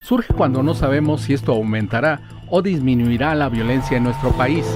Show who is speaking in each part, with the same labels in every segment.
Speaker 1: surge cuando no sabemos si esto aumentará o disminuirá la violencia en nuestro país.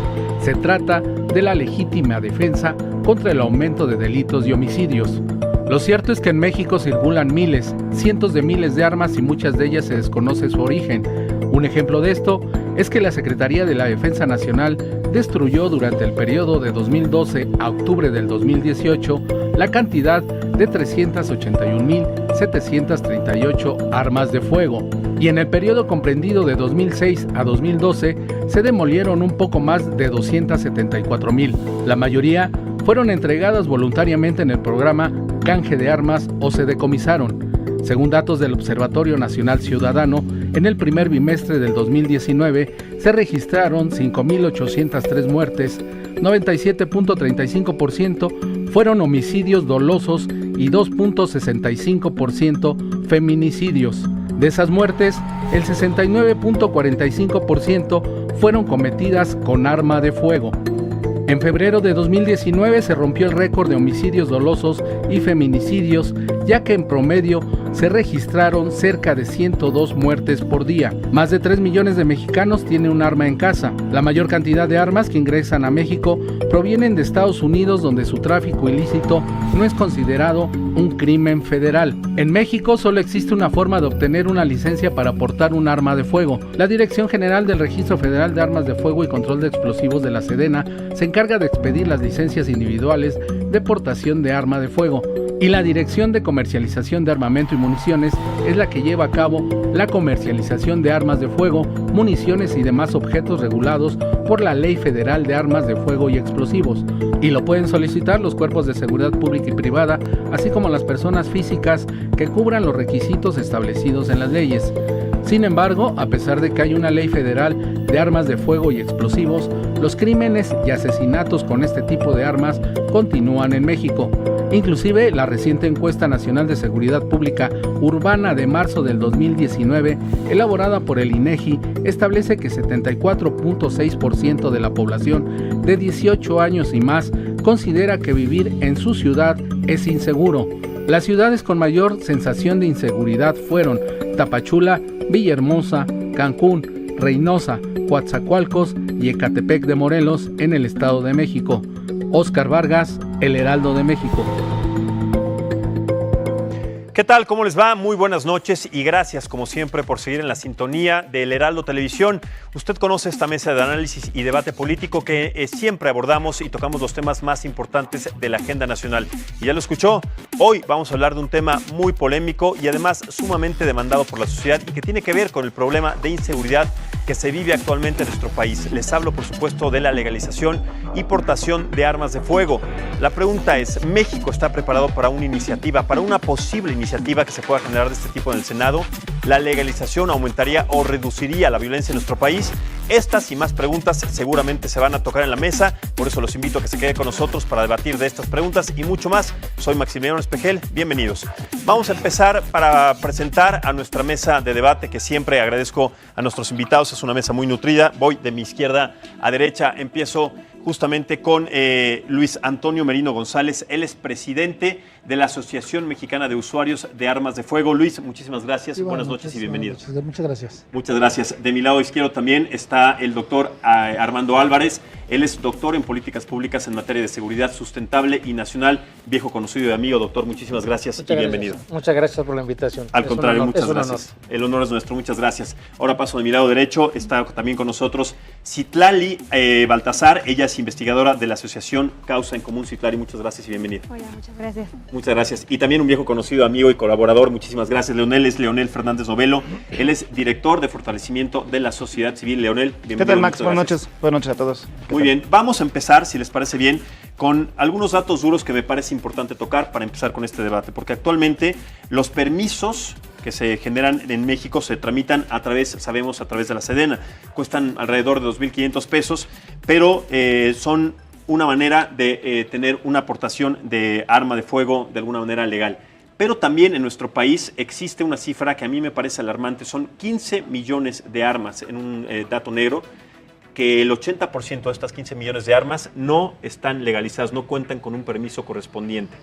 Speaker 1: Se trata de la legítima defensa contra el aumento de delitos y homicidios. Lo cierto es que en México circulan miles, cientos de miles de armas y muchas de ellas se desconoce su origen. Un ejemplo de esto es que la Secretaría de la Defensa Nacional destruyó durante el periodo de 2012 a octubre del 2018 la cantidad de 381.738 armas de fuego, y en el periodo comprendido de 2006 a 2012 se demolieron un poco más de 274.000. La mayoría fueron entregadas voluntariamente en el programa Canje de Armas o se decomisaron. Según datos del Observatorio Nacional Ciudadano, en el primer bimestre del 2019 se registraron 5.803 muertes, 97.35% fueron homicidios dolosos y 2.65% feminicidios. De esas muertes, el 69.45% fueron cometidas con arma de fuego. En febrero de 2019 se rompió el récord de homicidios dolosos y feminicidios, ya que en promedio se registraron cerca de 102 muertes por día. Más de 3 millones de mexicanos tienen un arma en casa. La mayor cantidad de armas que ingresan a México provienen de Estados Unidos, donde su tráfico ilícito no es considerado un crimen federal. En México solo existe una forma de obtener una licencia para portar un arma de fuego. La Dirección General del Registro Federal de Armas de Fuego y Control de Explosivos de la Sedena se encarga de expedir las licencias individuales de portación de arma de fuego, y la Dirección de Comercialización de Armamento y Municiones es la que lleva a cabo la comercialización de armas de fuego, municiones y demás objetos regulados por la Ley Federal de Armas de Fuego y Explosivos, y lo pueden solicitar los cuerpos de seguridad pública y privada, así como las personas físicas que cubran los requisitos establecidos en las leyes. Sin embargo, a pesar de que hay una ley federal de armas de fuego y explosivos, los crímenes y asesinatos con este tipo de armas continúan en México. Inclusive, la reciente encuesta nacional de seguridad pública urbana de marzo del 2019, elaborada por el INEGI, establece que 74.6% de la población de 18 años y más considera que vivir en su ciudad es inseguro. Las ciudades con mayor sensación de inseguridad fueron Tapachula, Villahermosa, Cancún, Reynosa, Coatzacoalcos y Ecatepec de Morelos en el Estado de México. Óscar Vargas, El Heraldo de México.
Speaker 2: ¿Qué tal? ¿Cómo les va? Muy buenas noches y gracias, como siempre, por seguir en la sintonía de El Heraldo Televisión. Usted conoce esta mesa de análisis y debate político que siempre abordamos y tocamos los temas más importantes de la agenda nacional. Y ya lo escuchó, hoy vamos a hablar de un tema muy polémico y además sumamente demandado por la sociedad y que tiene que ver con el problema de inseguridad que se vive actualmente en nuestro país. Les hablo, por supuesto, de la legalización y portación de armas de fuego. La pregunta es, ¿México está preparado para una iniciativa, para una posible iniciativa que se pueda generar de este tipo en el Senado? ¿La legalización aumentaría o reduciría la violencia en nuestro país? Estas y más preguntas seguramente se van a tocar en la mesa, por eso los invito a que se queden con nosotros para debatir de estas preguntas y mucho más. Soy Maximiliano Espejel, bienvenidos. Vamos a empezar para presentar a nuestra mesa de debate, que siempre agradezco a nuestros invitados, es una mesa muy nutrida. Voy de mi izquierda a derecha, empiezo justamente con Luis Antonio Merino González. Él es presidente de la Asociación Mexicana de Usuarios de Armas de Fuego. Luis, muchísimas gracias, sí, buenas noches y bienvenido.
Speaker 3: Muchas gracias.
Speaker 2: Muchas gracias. De mi lado izquierdo también está el doctor Armando Álvarez. Él es doctor en políticas públicas en materia de seguridad sustentable y nacional, viejo conocido y amigo. Doctor, muchísimas gracias y bienvenido.
Speaker 3: Muchas gracias por la invitación.
Speaker 2: Al contrario, muchas gracias. El honor es nuestro, muchas gracias. Ahora paso de mi lado derecho, está también con nosotros Citlali Baltasar. Ella es investigadora de la Asociación Causa en Común. Citlali, muchas gracias y bienvenida.
Speaker 4: Hola, muchas gracias.
Speaker 2: Muchas gracias. Y también un viejo conocido, amigo y colaborador, muchísimas gracias. Leonel es Leonel Fernández Novelo. Él es director de fortalecimiento de la sociedad civil. Leonel, bienvenido.
Speaker 5: ¿Qué tal, Max? Buenas noches. Buenas noches a todos.
Speaker 2: Muy bien, vamos a empezar, si les parece bien, con algunos datos duros que me parece importante tocar para empezar con este debate, porque actualmente los permisos que se generan en México se tramitan a través de la Sedena. Cuestan alrededor de 2.500 pesos, pero son una manera de tener una aportación de arma de fuego de alguna manera legal. Pero también en nuestro país existe una cifra que a mí me parece alarmante. Son 15 millones de armas en un dato negro, que el 80% de estas 15 millones de armas no están legalizadas, no cuentan con un permiso correspondiente.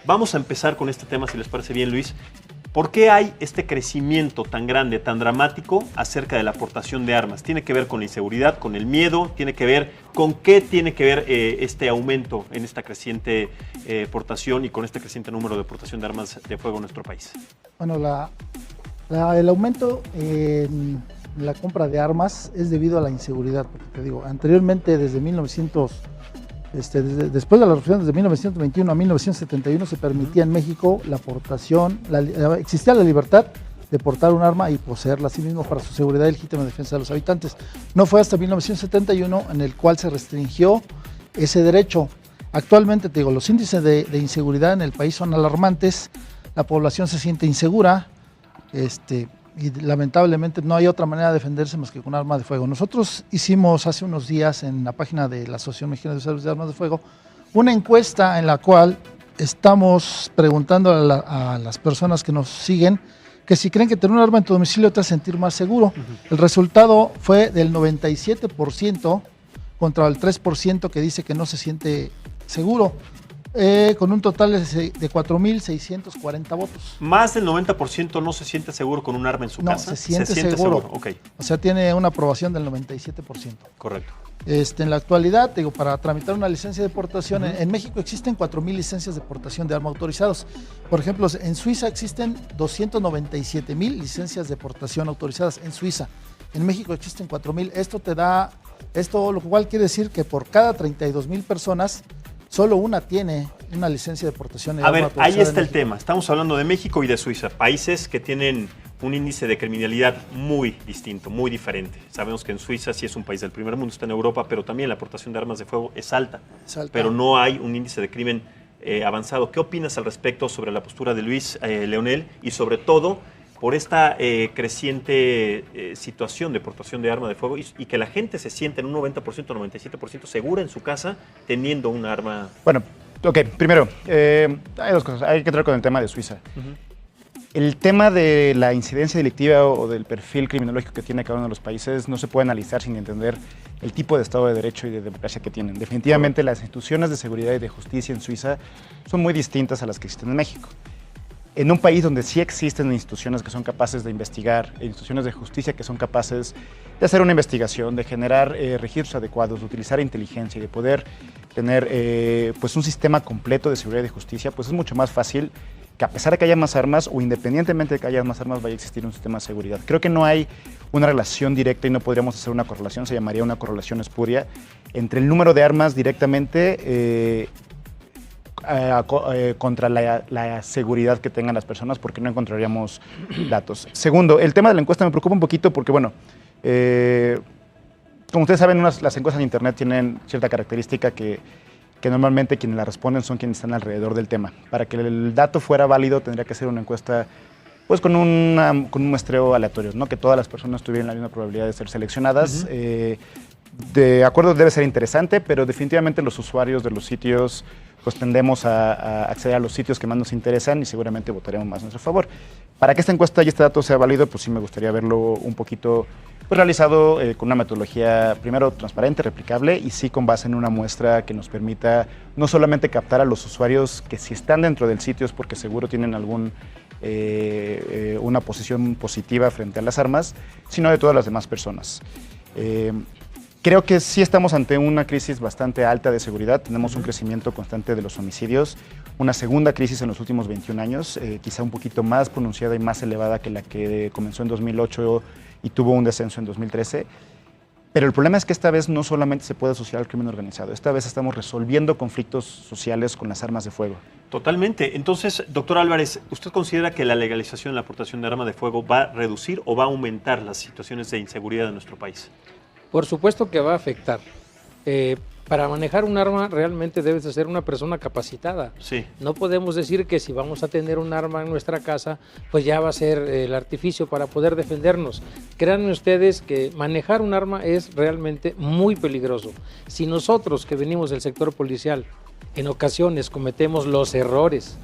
Speaker 2: Vamos a empezar con este tema, si les parece bien, Luis. ¿Por qué hay este crecimiento tan grande, tan dramático acerca de la aportación de armas? ¿Tiene que ver con la inseguridad, con el miedo? ¿Tiene que ver con qué tiene que ver este aumento en esta creciente portación y con este creciente número de portación de armas de fuego en nuestro país?
Speaker 3: Bueno, el aumento en la compra de armas es debido a la inseguridad, porque te digo, anteriormente desde después de la revolución, desde 1921 a 1971 se permitía en México la portación, existía la libertad de portar un arma y poseerla a sí mismo para su seguridad y legítima defensa de los habitantes. No fue hasta 1971 en el cual se restringió ese derecho. Actualmente, te digo, los índices de inseguridad en el país son alarmantes, la población se siente insegura, y lamentablemente no hay otra manera de defenderse más que con armas de fuego. Nosotros hicimos hace unos días en la página de la Asociación Mexicana de Usuarios de Armas de Fuego una encuesta en la cual estamos preguntando a las personas que nos siguen que si creen que tener un arma en tu domicilio te hace sentir más seguro. El resultado fue del 97% contra el 3% que dice que no se siente seguro. Con un total de 4.640 votos.
Speaker 2: Más del 90% no se siente seguro con un arma en su casa.
Speaker 3: No, se siente seguro.
Speaker 2: Okay.
Speaker 3: O sea, tiene una aprobación del 97%.
Speaker 2: Correcto.
Speaker 3: En la actualidad, digo, para tramitar una licencia de portación, en México existen 4.000 licencias de portación de arma autorizados. Por ejemplo, en Suiza existen 297.000 licencias de portación autorizadas en Suiza. En México existen 4.000. Esto lo cual quiere decir que por cada 32.000 personas, solo una tiene una licencia de portación.
Speaker 2: A ver, ahí está el tema. Estamos hablando de México y de Suiza, países que tienen un índice de criminalidad muy distinto, muy diferente. Sabemos que en Suiza sí es un país del primer mundo, está en Europa, pero también la aportación de armas de fuego es alta. Pero no hay un índice de crimen avanzado. ¿Qué opinas al respecto sobre la postura de Luis Leonel y sobre todo por esta creciente situación de portación de arma de fuego y que la gente se siente en un 90%, 97% segura en su casa teniendo un arma?
Speaker 5: Bueno, ok, primero, hay dos cosas. Hay que entrar con el tema de Suiza. El tema de la incidencia delictiva o del perfil criminológico que tiene cada uno de los países no se puede analizar sin entender el tipo de Estado de Derecho y de democracia que tienen. Definitivamente las instituciones de seguridad y de justicia en Suiza son muy distintas a las que existen en México. En un país donde sí existen instituciones que son capaces de investigar, instituciones de justicia que son capaces de hacer una investigación, de generar registros adecuados, de utilizar inteligencia y de poder tener pues un sistema completo de seguridad y de justicia, pues es mucho más fácil que a pesar de que haya más armas o independientemente de que haya más armas vaya a existir un sistema de seguridad. Creo que no hay una relación directa y no podríamos hacer una correlación, se llamaría una correlación espuria, entre el número de armas directamente contra la seguridad que tengan las personas, porque no encontraríamos datos. Segundo, el tema de la encuesta me preocupa un poquito porque, bueno, como ustedes saben, las encuestas en Internet tienen cierta característica que normalmente quienes la responden son quienes están alrededor del tema. Para que el dato fuera válido tendría que ser una encuesta pues con un muestreo aleatorio, ¿no? Que todas las personas tuvieran la misma probabilidad de ser seleccionadas. De acuerdo, debe ser interesante, pero definitivamente los usuarios de los sitios pues tendemos a acceder a los sitios que más nos interesan y seguramente votaremos más a nuestro favor. Para que esta encuesta y este dato sea válido, pues sí me gustaría verlo un poquito pues, realizado con una metodología, primero, transparente, replicable y sí con base en una muestra que nos permita no solamente captar a los usuarios que si están dentro del sitio es porque seguro tienen una posición positiva frente a las armas, sino de todas las demás personas. Creo que sí estamos ante una crisis bastante alta de seguridad. Tenemos un crecimiento constante de los homicidios, una segunda crisis en los últimos 21 años, quizá un poquito más pronunciada y más elevada que la que comenzó en 2008 y tuvo un descenso en 2013. Pero el problema es que esta vez no solamente se puede asociar al crimen organizado, esta vez estamos resolviendo conflictos sociales con las armas de fuego.
Speaker 2: Totalmente. Entonces, doctor Álvarez, ¿usted considera que la legalización de la aportación de armas de fuego va a reducir o va a aumentar las situaciones de inseguridad en nuestro país?
Speaker 4: Por supuesto que va a afectar. Para manejar un arma realmente debes de ser una persona capacitada.
Speaker 2: Sí.
Speaker 4: No podemos decir que si vamos a tener un arma en nuestra casa, pues ya va a ser el artificio para poder defendernos. Créanme ustedes que manejar un arma es realmente muy peligroso. Si nosotros que venimos del sector policial en ocasiones cometemos los errores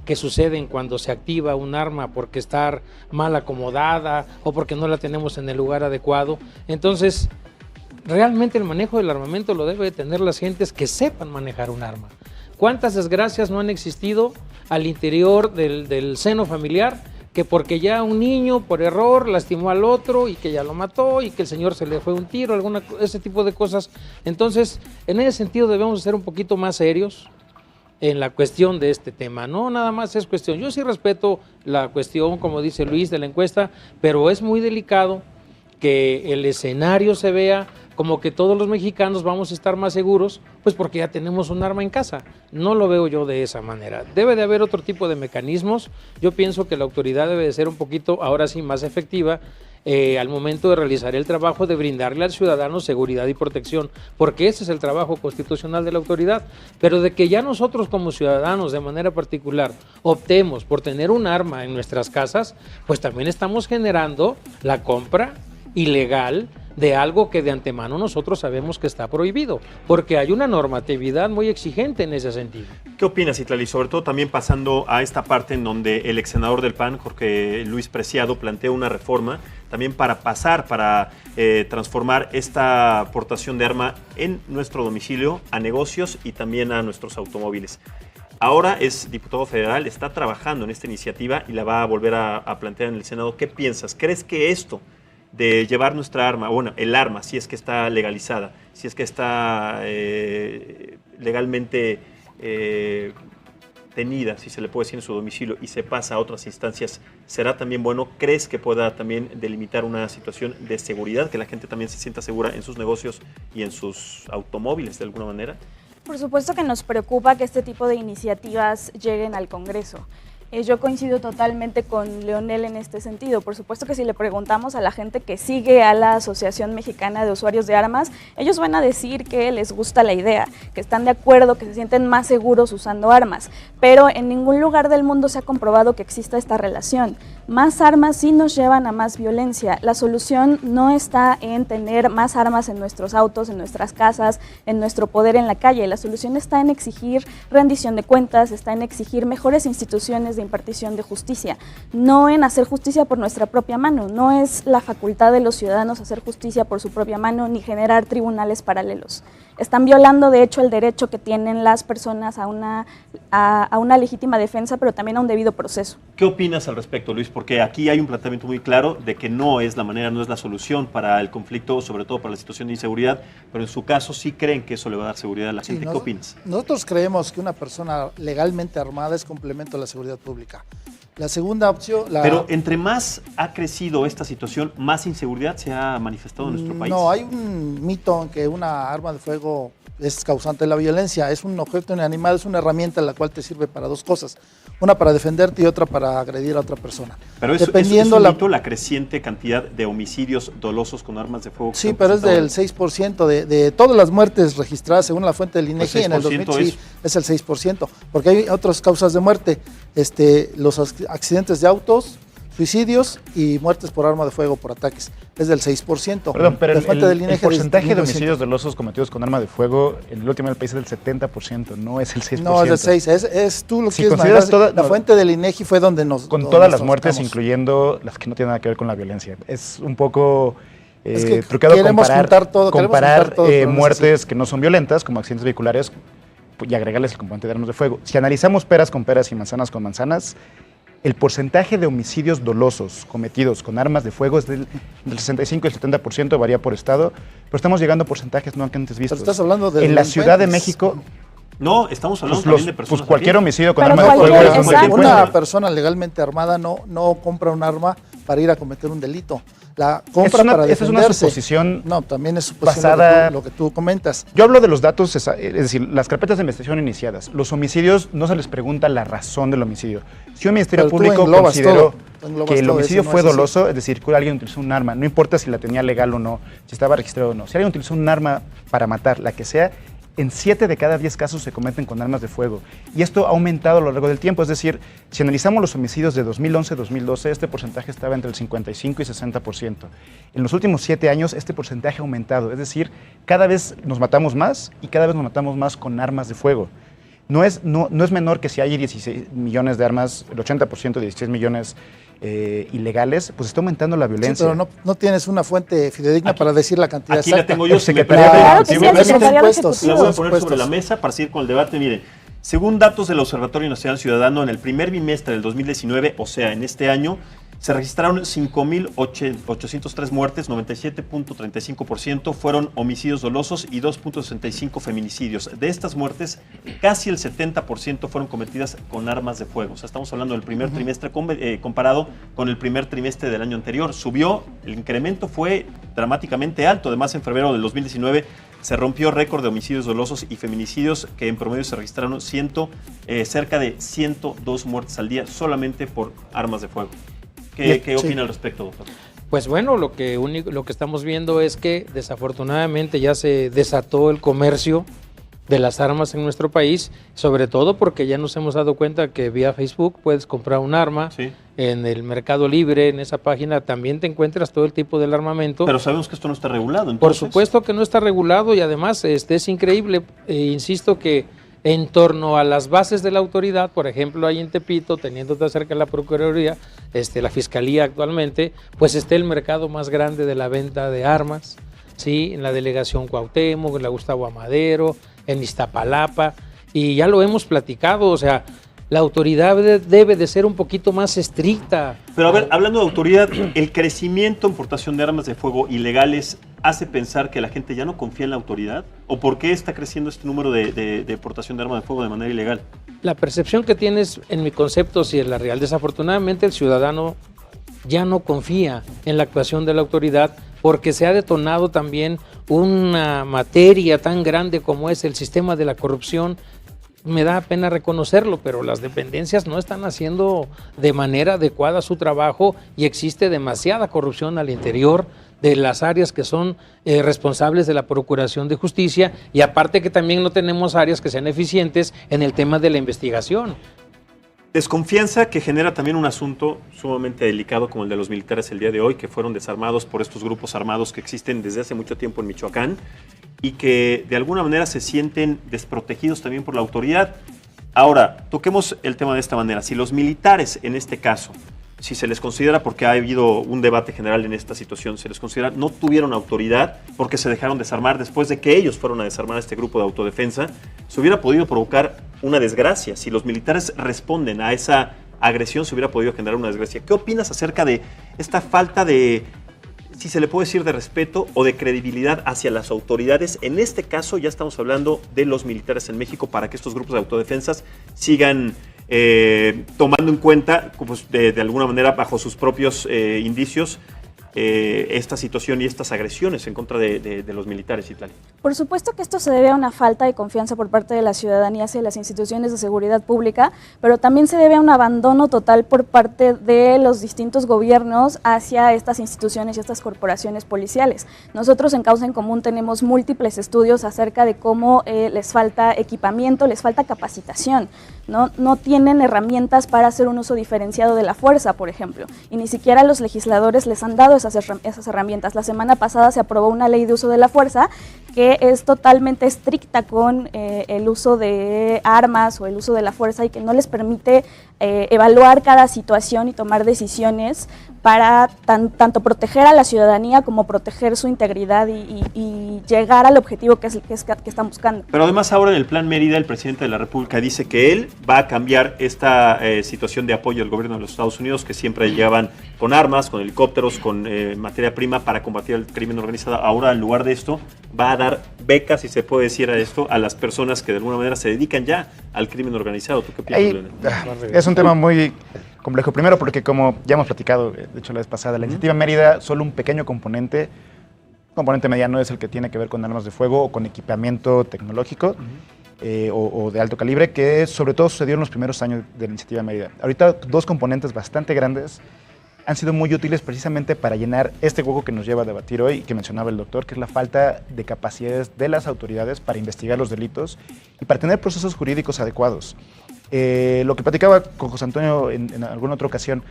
Speaker 4: que suceden cuando se activa un arma porque está mal acomodada o porque no la tenemos en el lugar adecuado, entonces realmente el manejo del armamento lo debe de tener las gentes que sepan manejar un arma. ¿Cuántas desgracias no han existido al interior del seno familiar que porque ya un niño por error lastimó al otro y que ya lo mató y que el señor se le fue un tiro, ese tipo de cosas. Entonces, en ese sentido debemos ser un poquito más serios en la cuestión de este tema. No nada más es cuestión, yo sí respeto la cuestión, como dice Luis, de la encuesta, pero es muy delicado que el escenario se vea como que todos los mexicanos vamos a estar más seguros, pues porque ya tenemos un arma en casa. No lo veo yo de esa manera. Debe de haber otro tipo de mecanismos. Yo pienso que la autoridad debe de ser un poquito, ahora sí, más efectiva al momento de realizar el trabajo de brindarle al ciudadano seguridad y protección, porque ese es el trabajo constitucional de la autoridad. Pero de que ya nosotros como ciudadanos, de manera particular, optemos por tener un arma en nuestras casas, pues también estamos generando la compra ilegal de algo que de antemano nosotros sabemos que está prohibido, porque hay una normatividad muy exigente en ese sentido.
Speaker 2: ¿Qué opinas, Itlali? Sobre todo también pasando a esta parte en donde el ex senador del PAN, Jorge Luis Preciado, plantea una reforma también para transformar esta aportación de arma en nuestro domicilio a negocios y también a nuestros automóviles. Ahora es diputado federal, está trabajando en esta iniciativa y la va a volver a plantear en el Senado. ¿Qué piensas? ¿Crees que esto de llevar nuestra arma, bueno, el arma, si es que está legalizada, si es que está legalmente tenida, si se le puede decir, en su domicilio y se pasa a otras instancias, será también bueno? ¿Crees que pueda también delimitar una situación de seguridad, que la gente también se sienta segura en sus negocios y en sus automóviles de alguna manera?
Speaker 6: Por supuesto que nos preocupa que este tipo de iniciativas lleguen al Congreso. Yo coincido totalmente con Leonel en este sentido. Por supuesto que si le preguntamos a la gente que sigue a la Asociación Mexicana de Usuarios de Armas, ellos van a decir que les gusta la idea, que están de acuerdo, que se sienten más seguros usando armas, pero en ningún lugar del mundo se ha comprobado que exista esta relación. Más armas sí nos llevan a más violencia. La solución no está en tener más armas en nuestros autos, en nuestras casas, en nuestro poder en la calle. La solución está en exigir rendición de cuentas, está en exigir mejores instituciones de impartición de justicia, no en hacer justicia por nuestra propia mano. No es la facultad de los ciudadanos hacer justicia por su propia mano ni generar tribunales paralelos. Están violando, de hecho, el derecho que tienen las personas a una legítima defensa, pero también a un debido proceso.
Speaker 2: ¿Qué opinas al respecto, Luis? Porque aquí hay un planteamiento muy claro de que no es la manera, no es la solución para el conflicto, sobre todo para la situación de inseguridad, pero en su caso sí creen que eso le va a dar seguridad a la gente. ¿Qué opinas?
Speaker 3: Nosotros creemos que una persona legalmente armada es complemento a la seguridad pública. La segunda opción...
Speaker 2: Pero entre más ha crecido esta situación, más inseguridad se ha manifestado en nuestro país.
Speaker 3: No, hay un mito en que una arma de fuego es causante de la violencia. Es un objeto inanimado, es una herramienta la cual te sirve para dos cosas. Una para defenderte y otra para agredir a otra persona.
Speaker 2: Pero eso es un mito, la creciente cantidad de homicidios dolosos con armas de fuego.
Speaker 3: Sí, pero es del 6% de todas las muertes registradas según la fuente del INEGI en el 2000, sí, es el 6%, porque hay otras causas de muerte, los accidentes de autos, suicidios y muertes por arma de fuego por ataques. Es del 6%.
Speaker 5: Perdón, pero el porcentaje de homicidios dolosos cometidos con arma de fuego en el último del país es del 70%, no es el 6%.
Speaker 3: No, es del 6%. Tú lo quieres manejar. La fuente del INEGI fue donde nos...
Speaker 5: Con todas las muertes, incluyendo las que no tienen nada que ver con la violencia. Es un poco...
Speaker 3: es que
Speaker 5: trucado
Speaker 3: comparar
Speaker 5: muertes que no son violentas, como accidentes vehiculares, y agregarles el componente de armas de fuego. Si analizamos peras con peras y manzanas con manzanas, el porcentaje de homicidios dolosos cometidos con armas de fuego es del 65 y el 70%, varía por estado, pero estamos llegando a porcentajes no antes vistos.
Speaker 3: Pero estás hablando de
Speaker 5: en la Ciudad de México...
Speaker 2: No, estamos hablando también de personas.
Speaker 5: Pues cualquier homicidio con
Speaker 6: pero
Speaker 5: arma de fuego es
Speaker 6: exacto.
Speaker 3: Una persona legalmente armada no compra un arma para ir a cometer un delito. La compra para defenderse.
Speaker 5: Esa es una suposición.
Speaker 3: No, también es suposición
Speaker 5: basada,
Speaker 3: lo que tú comentas.
Speaker 5: Yo hablo de los datos, es decir, las carpetas de investigación iniciadas. Los homicidios no se les pregunta la razón del homicidio. Si un ministerio público consideró que el homicidio fue doloso, es decir, que alguien utilizó un arma, no importa si la tenía legal o no, si estaba registrado o no, si alguien utilizó un arma para matar, la que sea, en 7 de cada 10 casos se cometen con armas de fuego. Y esto ha aumentado a lo largo del tiempo. Es decir, si analizamos los homicidios de 2011-2012, este porcentaje estaba entre el 55 y 60%. En los últimos 7 años, este porcentaje ha aumentado. Es decir, cada vez nos matamos más y cada vez nos matamos más con armas de fuego. No es menor que si hay 16 millones de armas, el 80% de 16 millones ilegales, pues está aumentando la violencia.
Speaker 3: Sí, pero no tienes una fuente fidedigna para decir la cantidad
Speaker 2: aquí
Speaker 3: exacta.
Speaker 2: La tengo yo,
Speaker 3: Secretaría
Speaker 2: la voy a poner sobre la mesa para seguir con el debate. Miren, Según datos del Observatorio Nacional Ciudadano, en el primer bimestre del 2019, o sea, en este año, se registraron 5.803 muertes, 97.35% fueron homicidios dolosos y 2.65 feminicidios. De estas muertes, casi el 70% fueron cometidas con armas de fuego. O sea, estamos hablando del primer trimestre comparado con el primer trimestre del año anterior. Subió, el incremento fue dramáticamente alto. Además, en febrero del 2019 se rompió récord de homicidios dolosos y feminicidios, que en promedio se registraron cerca de 102 muertes al día solamente por armas de fuego. ¿Qué opina al respecto, doctor?
Speaker 4: Pues bueno, lo que estamos viendo es que desafortunadamente ya se desató el comercio de las armas en nuestro país, sobre todo porque ya nos hemos dado cuenta que vía Facebook puedes comprar un arma,
Speaker 2: sí.
Speaker 4: En el Mercado Libre, en esa página también te encuentras todo el tipo del armamento.
Speaker 2: Pero sabemos que esto no está regulado, entonces.
Speaker 4: Por supuesto que no está regulado y además es increíble, insisto que en torno a las bases de la autoridad, por ejemplo, ahí en Tepito, teniéndote cerca de la Procuraduría, la Fiscalía actualmente, pues está el mercado más grande de la venta de armas, ¿sí? En la delegación Cuauhtémoc, en la Gustavo Amadero, en Iztapalapa, y ya lo hemos platicado, o sea, la autoridad debe de ser un poquito más estricta.
Speaker 2: Pero a ver, hablando de autoridad, ¿el crecimiento en portación de armas de fuego ilegales hace pensar que la gente ya no confía en la autoridad? ¿O por qué está creciendo este número de portación de armas de fuego de manera ilegal?
Speaker 4: La percepción que tienes, en mi concepto, sí es la real. Desafortunadamente el ciudadano ya no confía en la actuación de la autoridad porque se ha detonado también una materia tan grande como es el sistema de la corrupción. Me da pena reconocerlo, pero las dependencias no están haciendo de manera adecuada su trabajo y existe demasiada corrupción al interior de las áreas que son responsables de la Procuración de Justicia, y aparte que también no tenemos áreas que sean eficientes en el tema de la investigación.
Speaker 2: Desconfianza que genera también un asunto sumamente delicado como el de los militares el día de hoy, que fueron desarmados por estos grupos armados que existen desde hace mucho tiempo en Michoacán y que de alguna manera se sienten desprotegidos también por la autoridad. Ahora, toquemos el tema de esta manera. Si los militares, en este caso, si se les considera, porque ha habido un debate general en esta situación, se les considera no tuvieron autoridad porque se dejaron desarmar después de que ellos fueron a desarmar a este grupo de autodefensa, se hubiera podido provocar una desgracia. Si los militares responden a esa agresión, se hubiera podido generar una desgracia. ¿Qué opinas acerca de esta falta de, si se le puede decir, de respeto o de credibilidad hacia las autoridades? En este caso ya estamos hablando de los militares en México, para que estos grupos de autodefensas sigan tomando en cuenta, pues, de alguna manera, bajo sus propios indicios, esta situación y estas agresiones en contra de los militares y tal.
Speaker 6: Por supuesto que esto se debe a una falta de confianza por parte de la ciudadanía hacia las instituciones de seguridad pública, pero también se debe a un abandono total por parte de los distintos gobiernos hacia estas instituciones y estas corporaciones policiales. Nosotros en Causa en Común tenemos múltiples estudios acerca de cómo les falta equipamiento, les falta capacitación, no tienen herramientas para hacer un uso diferenciado de la fuerza, por ejemplo, y ni siquiera los legisladores les han dado esas herramientas. La semana pasada se aprobó una ley de uso de la fuerza que es totalmente estricta con el uso de armas o el uso de la fuerza y que no les permite evaluar cada situación y tomar decisiones para tanto proteger a la ciudadanía como proteger su integridad y llegar al objetivo que están buscando.
Speaker 2: Pero además ahora en el Plan Mérida el presidente de la República dice que él va a cambiar esta situación de apoyo del gobierno de los Estados Unidos, que siempre llegaban con armas, con helicópteros, con materia prima para combatir el crimen organizado. Ahora, en lugar de esto, va a dar becas, si se puede decir a esto, a las personas que de alguna manera se dedican ya al crimen organizado. ¿Tú qué piensas, Leonel?
Speaker 5: Es un tema muy complejo. Primero porque, como ya hemos platicado, de hecho la vez pasada, la iniciativa Mérida, solo un pequeño componente mediano es el que tiene que ver con armas de fuego o con equipamiento tecnológico o de alto calibre, que sobre todo sucedió en los primeros años de la iniciativa Mérida. Ahorita dos componentes bastante grandes han sido muy útiles precisamente para llenar este hueco que nos lleva a debatir hoy, que mencionaba el doctor, que es la falta de capacidades de las autoridades para investigar los delitos y para tener procesos jurídicos adecuados. Lo que platicaba con José Antonio en alguna otra ocasión,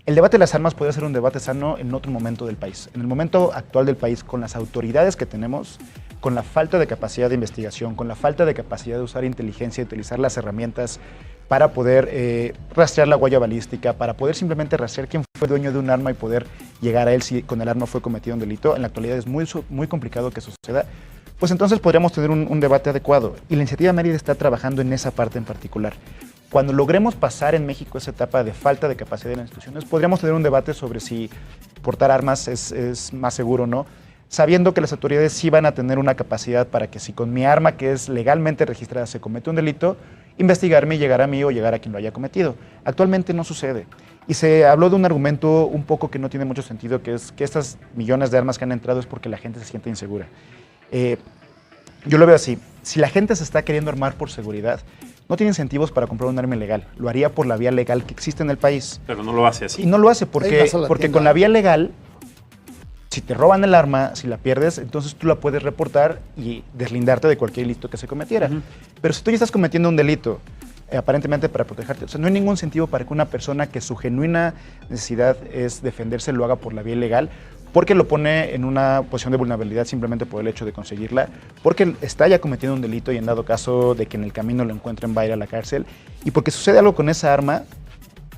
Speaker 5: el debate de las armas puede ser un debate sano en otro momento del país. En el momento actual del país, con las autoridades que tenemos, con la falta de capacidad de investigación, con la falta de capacidad de usar inteligencia y utilizar las herramientas para poder rastrear la huella balística, para poder simplemente rastrear quién fue dueño de un arma y poder llegar a él si con el arma fue cometido un delito. En la actualidad es muy complicado que eso suceda. pues entonces podríamos tener un debate adecuado. Y la iniciativa Mérida está trabajando en esa parte en particular. Cuando logremos pasar en México esa etapa de falta de capacidad de las instituciones, podríamos tener un debate sobre si portar armas es más seguro o no, sabiendo que las autoridades sí van a tener una capacidad para que si con mi arma, que es legalmente registrada, se comete un delito, investigarme y llegar a mí o llegar a quien lo haya cometido. Actualmente no sucede. Y se habló de un argumento un poco que no tiene mucho sentido, que es que estas millones de armas que han entrado es porque la gente se siente insegura. Yo lo veo así. Si la gente se está queriendo armar por seguridad, no tiene incentivos para comprar un arma ilegal. Lo haría por la vía legal que existe en el país.
Speaker 2: Pero no lo hace así.
Speaker 5: Y no lo hace porque con la vía legal, si te roban el arma, si la pierdes, entonces tú la puedes reportar y deslindarte de cualquier delito que se cometiera. Pero si tú ya estás cometiendo un delito, aparentemente para protegerte, o sea, no hay ningún incentivo para que una persona que su genuina necesidad es defenderse lo haga por la vía ilegal, porque lo pone en una posición de vulnerabilidad simplemente por el hecho de conseguirla, porque está ya cometiendo un delito y en dado caso de que en el camino lo encuentren va a ir a la cárcel, y porque sucede algo con esa arma,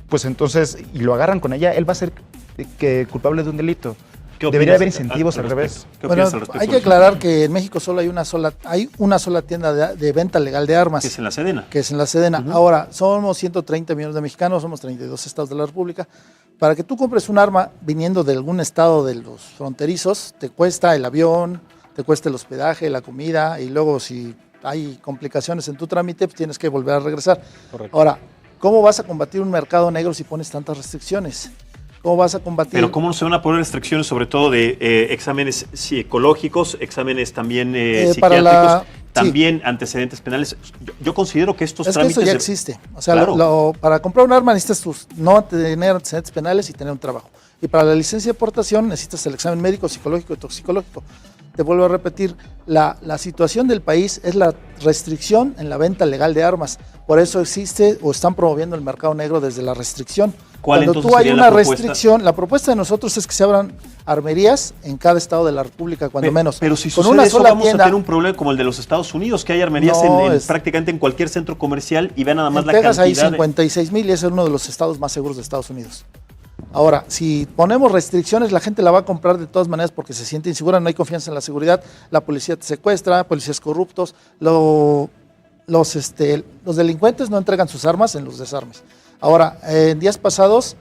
Speaker 5: pues entonces, y lo agarran con ella, él va a ser culpable de un delito. Debería haber incentivos al revés.
Speaker 3: Bueno, hay que aclarar que en México solo hay una sola tienda de venta legal de armas.
Speaker 2: Que es en la Sedena.
Speaker 3: Que es en la Sedena. Ahora, somos 130 millones de mexicanos, somos 32 estados de la República. Para que tú compres un arma viniendo de algún estado de los fronterizos, te cuesta el avión, te cuesta el hospedaje, la comida, y luego si hay complicaciones en tu trámite, pues tienes que volver a regresar.
Speaker 2: Correcto.
Speaker 3: Ahora, ¿cómo vas a combatir un mercado negro si pones tantas restricciones? ¿Cómo vas a combatir?
Speaker 2: Pero ¿cómo no se van a poner restricciones sobre todo de exámenes psicológicos, exámenes también psiquiátricos, también antecedentes penales? Yo considero que estos trámites...
Speaker 3: Que eso ya existe. O sea,
Speaker 2: claro.
Speaker 3: Para comprar un arma necesitas no tener antecedentes penales y tener un trabajo. Y para la licencia de portación necesitas el examen médico, psicológico y toxicológico. Te vuelvo a repetir, la situación del país es la restricción en la venta legal de armas. Por eso existe o están promoviendo el mercado negro desde la restricción. Cuando tú hay una restricción, la propuesta de nosotros es que se abran armerías en cada estado de la República, cuando menos.
Speaker 2: Pero si sucede una sola vamos a tener un problema como el de los Estados Unidos, que hay armerías prácticamente en cualquier centro comercial y vean nada más la cantidad.
Speaker 3: En Texas hay 56,000 y es uno de los estados más seguros de Estados Unidos. Ahora, si ponemos restricciones, la gente la va a comprar de todas maneras porque se siente insegura, no hay confianza en la seguridad, la policía te secuestra, policías corruptos, los delincuentes no entregan sus armas en los desarmes. Ahora, en días pasados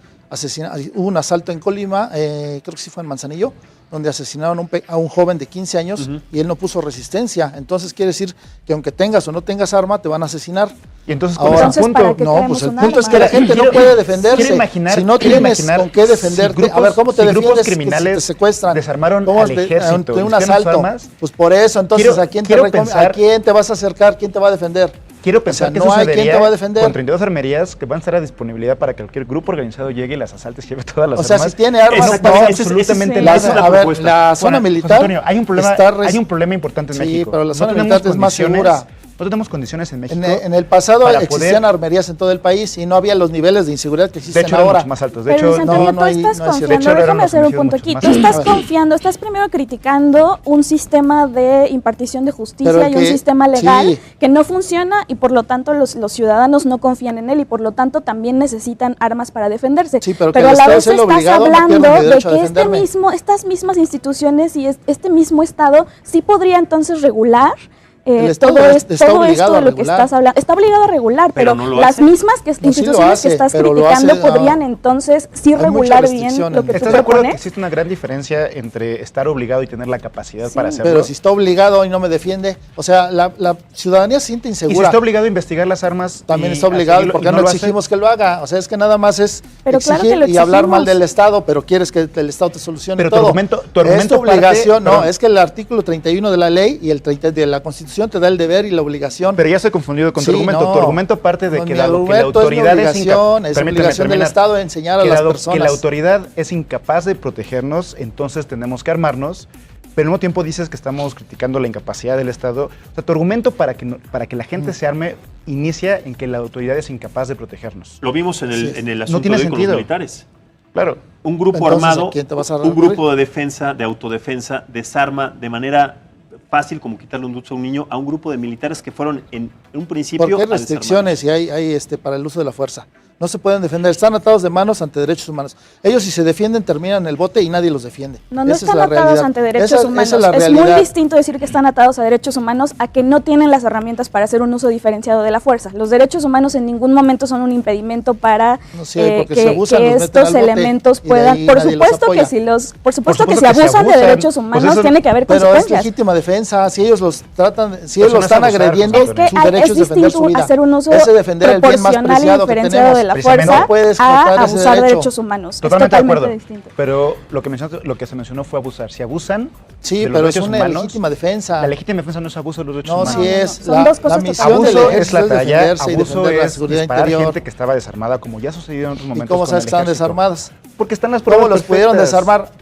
Speaker 3: hubo un asalto en Colima, creo que sí fue en Manzanillo, donde asesinaron a un joven de 15 años y él no puso resistencia. Entonces quiere decir que aunque tengas o no tengas arma, te van a asesinar.
Speaker 5: Y entonces, ¿cuál es el punto?
Speaker 3: No, pues el punto es que la gente no puede defenderse. Si no tienes con qué defenderte, a ver, ¿cómo te defiendes?
Speaker 5: Grupos criminales
Speaker 3: te secuestran,
Speaker 5: desarmaron al ejército,
Speaker 3: ante un asalto. Pues por eso, entonces, ¿a quién te vas a acercar? ¿Quién te va a defender?
Speaker 5: Quiero pensar que
Speaker 3: no
Speaker 5: eso
Speaker 3: hay quien te va a defender.
Speaker 5: Con 32 armerías que van a estar a disponibilidad para que cualquier grupo organizado llegue y las asalte y lleve todas las armas.
Speaker 3: O sea, si tiene armas,
Speaker 5: no pasa absolutamente nada.
Speaker 3: A ver, la zona militar.
Speaker 5: Antonio, hay un problema importante en México.
Speaker 3: Sí, pero la zona militar es más segura.
Speaker 5: No tenemos condiciones en México.
Speaker 3: En el pasado existían armerías en todo el país y no había los niveles de inseguridad que existen ahora.
Speaker 5: De hecho, eran mucho más altos. De hecho,
Speaker 6: déjame hacer un punto aquí. Tú estás confiando, estás primero criticando un sistema de impartición de justicia y un sistema legal que no funciona y por lo tanto los ciudadanos no confían en él y por lo tanto también necesitan armas para defenderse.
Speaker 3: Sí, pero
Speaker 6: a la vez estás hablando de que estas mismas instituciones y este mismo Estado sí podría entonces regular todo esto de lo que estás hablando. Está obligado a regular, pero no las mismas instituciones que estás criticando podrían entonces sí regular bien lo que tú
Speaker 5: ¿Estás de acuerdo que existe una gran diferencia entre estar obligado y tener la capacidad para hacerlo?
Speaker 3: Pero si está obligado y no me defiende, o sea, la ciudadanía se siente insegura.
Speaker 5: Y si está obligado a investigar las armas,
Speaker 3: también está obligado, porque no exigimos que lo haga. O sea, es que nada más es exigir y hablar mal del Estado, pero quieres que el Estado te solucione todo.
Speaker 5: Tu argumento
Speaker 3: es tu obligación, es que el artículo 31 de la ley y el 30 de la Constitución te da el deber y la obligación.
Speaker 5: Pero ya estoy confundido con tu argumento. Tu argumento parte de que la autoridad
Speaker 3: es obligación del Estado de enseñar a las personas.
Speaker 5: Que la autoridad es incapaz de protegernos, entonces tenemos que armarnos, pero al mismo tiempo dices que estamos criticando la incapacidad del Estado. O sea, tu argumento para que la gente se arme inicia en que la autoridad es incapaz de protegernos.
Speaker 2: Lo vimos en el asunto de hoy con los militares.
Speaker 5: Claro.
Speaker 2: Un grupo armado, un grupo de defensa, de autodefensa, desarma de manera fácil como quitarle un dulce a un niño a un grupo de militares que fueron en un principio.
Speaker 3: ¿Por qué restricciones y hay para el uso de la fuerza? No se pueden defender, están atados de manos ante derechos humanos. Ellos si se defienden terminan en el bote y nadie los defiende.
Speaker 6: No
Speaker 3: Esa
Speaker 6: están
Speaker 3: es la
Speaker 6: atados
Speaker 3: realidad.
Speaker 6: ante derechos humanos.
Speaker 3: Esa es la
Speaker 6: es
Speaker 3: realidad.
Speaker 6: muy distinto decir que están atados a derechos humanos a que no tienen las herramientas para hacer un uso diferenciado de la fuerza. Los derechos humanos en ningún momento son un impedimento para
Speaker 3: No sé, porque si abusan,
Speaker 6: que
Speaker 3: los meten
Speaker 6: estos
Speaker 3: al bote
Speaker 6: elementos
Speaker 3: y de
Speaker 6: puedan.
Speaker 3: ahí
Speaker 6: Por
Speaker 3: nadie los
Speaker 6: supuesto
Speaker 3: apoya.
Speaker 6: que si los, por supuesto que si
Speaker 5: supuesto que se
Speaker 6: abusan de
Speaker 5: abusan.
Speaker 6: derechos
Speaker 5: Pues
Speaker 6: humanos
Speaker 5: eso-
Speaker 6: tiene que haber
Speaker 3: Pero es
Speaker 6: consecuencias.
Speaker 3: legítima defensa, si ellos los tratan, si
Speaker 5: Eso
Speaker 3: ellos
Speaker 5: no
Speaker 3: los
Speaker 5: es
Speaker 3: están
Speaker 5: abusar,
Speaker 3: agrediendo,
Speaker 5: José
Speaker 6: Es que
Speaker 3: su derecho es
Speaker 6: es
Speaker 3: defender su
Speaker 6: distinto
Speaker 3: vida.
Speaker 6: hacer un uso
Speaker 3: Ese defender el bien más
Speaker 6: proporcional y
Speaker 3: preciado que
Speaker 6: diferenciado de
Speaker 3: tenemos.
Speaker 6: la
Speaker 5: Precisamente
Speaker 6: fuerza
Speaker 3: no puedes
Speaker 6: a
Speaker 3: cortar ese
Speaker 6: abusar de
Speaker 3: derecho.
Speaker 6: derechos humanos.
Speaker 5: Totalmente
Speaker 6: es
Speaker 5: de
Speaker 6: totalmente
Speaker 5: acuerdo.
Speaker 6: distinto.
Speaker 5: Pero lo que se mencionó fue abusar. Si abusan
Speaker 3: Sí,
Speaker 5: de los
Speaker 3: pero es
Speaker 5: derechos
Speaker 3: una
Speaker 5: humanos,
Speaker 3: legítima defensa.
Speaker 5: la legítima defensa no es abuso de los derechos
Speaker 3: No,
Speaker 5: humanos.
Speaker 3: sí es.
Speaker 6: Son
Speaker 3: La,
Speaker 6: dos
Speaker 3: la
Speaker 6: cosas
Speaker 3: misión del
Speaker 5: Abuso es
Speaker 3: ejército
Speaker 5: la
Speaker 3: es
Speaker 5: talla,
Speaker 3: defenderse y
Speaker 5: abuso
Speaker 3: defender la
Speaker 5: es
Speaker 3: seguridad
Speaker 5: disparar
Speaker 3: interior.
Speaker 5: gente que estaba desarmada, como ya ha sucedido en otros
Speaker 3: ¿Y
Speaker 5: momentos
Speaker 3: cómo
Speaker 5: con
Speaker 3: sabes
Speaker 5: el
Speaker 3: que estaban
Speaker 5: ejército.
Speaker 3: desarmadas?
Speaker 5: Porque están las pruebas
Speaker 3: ¿Cómo los pudieron
Speaker 5: perfectas.
Speaker 3: desarmar?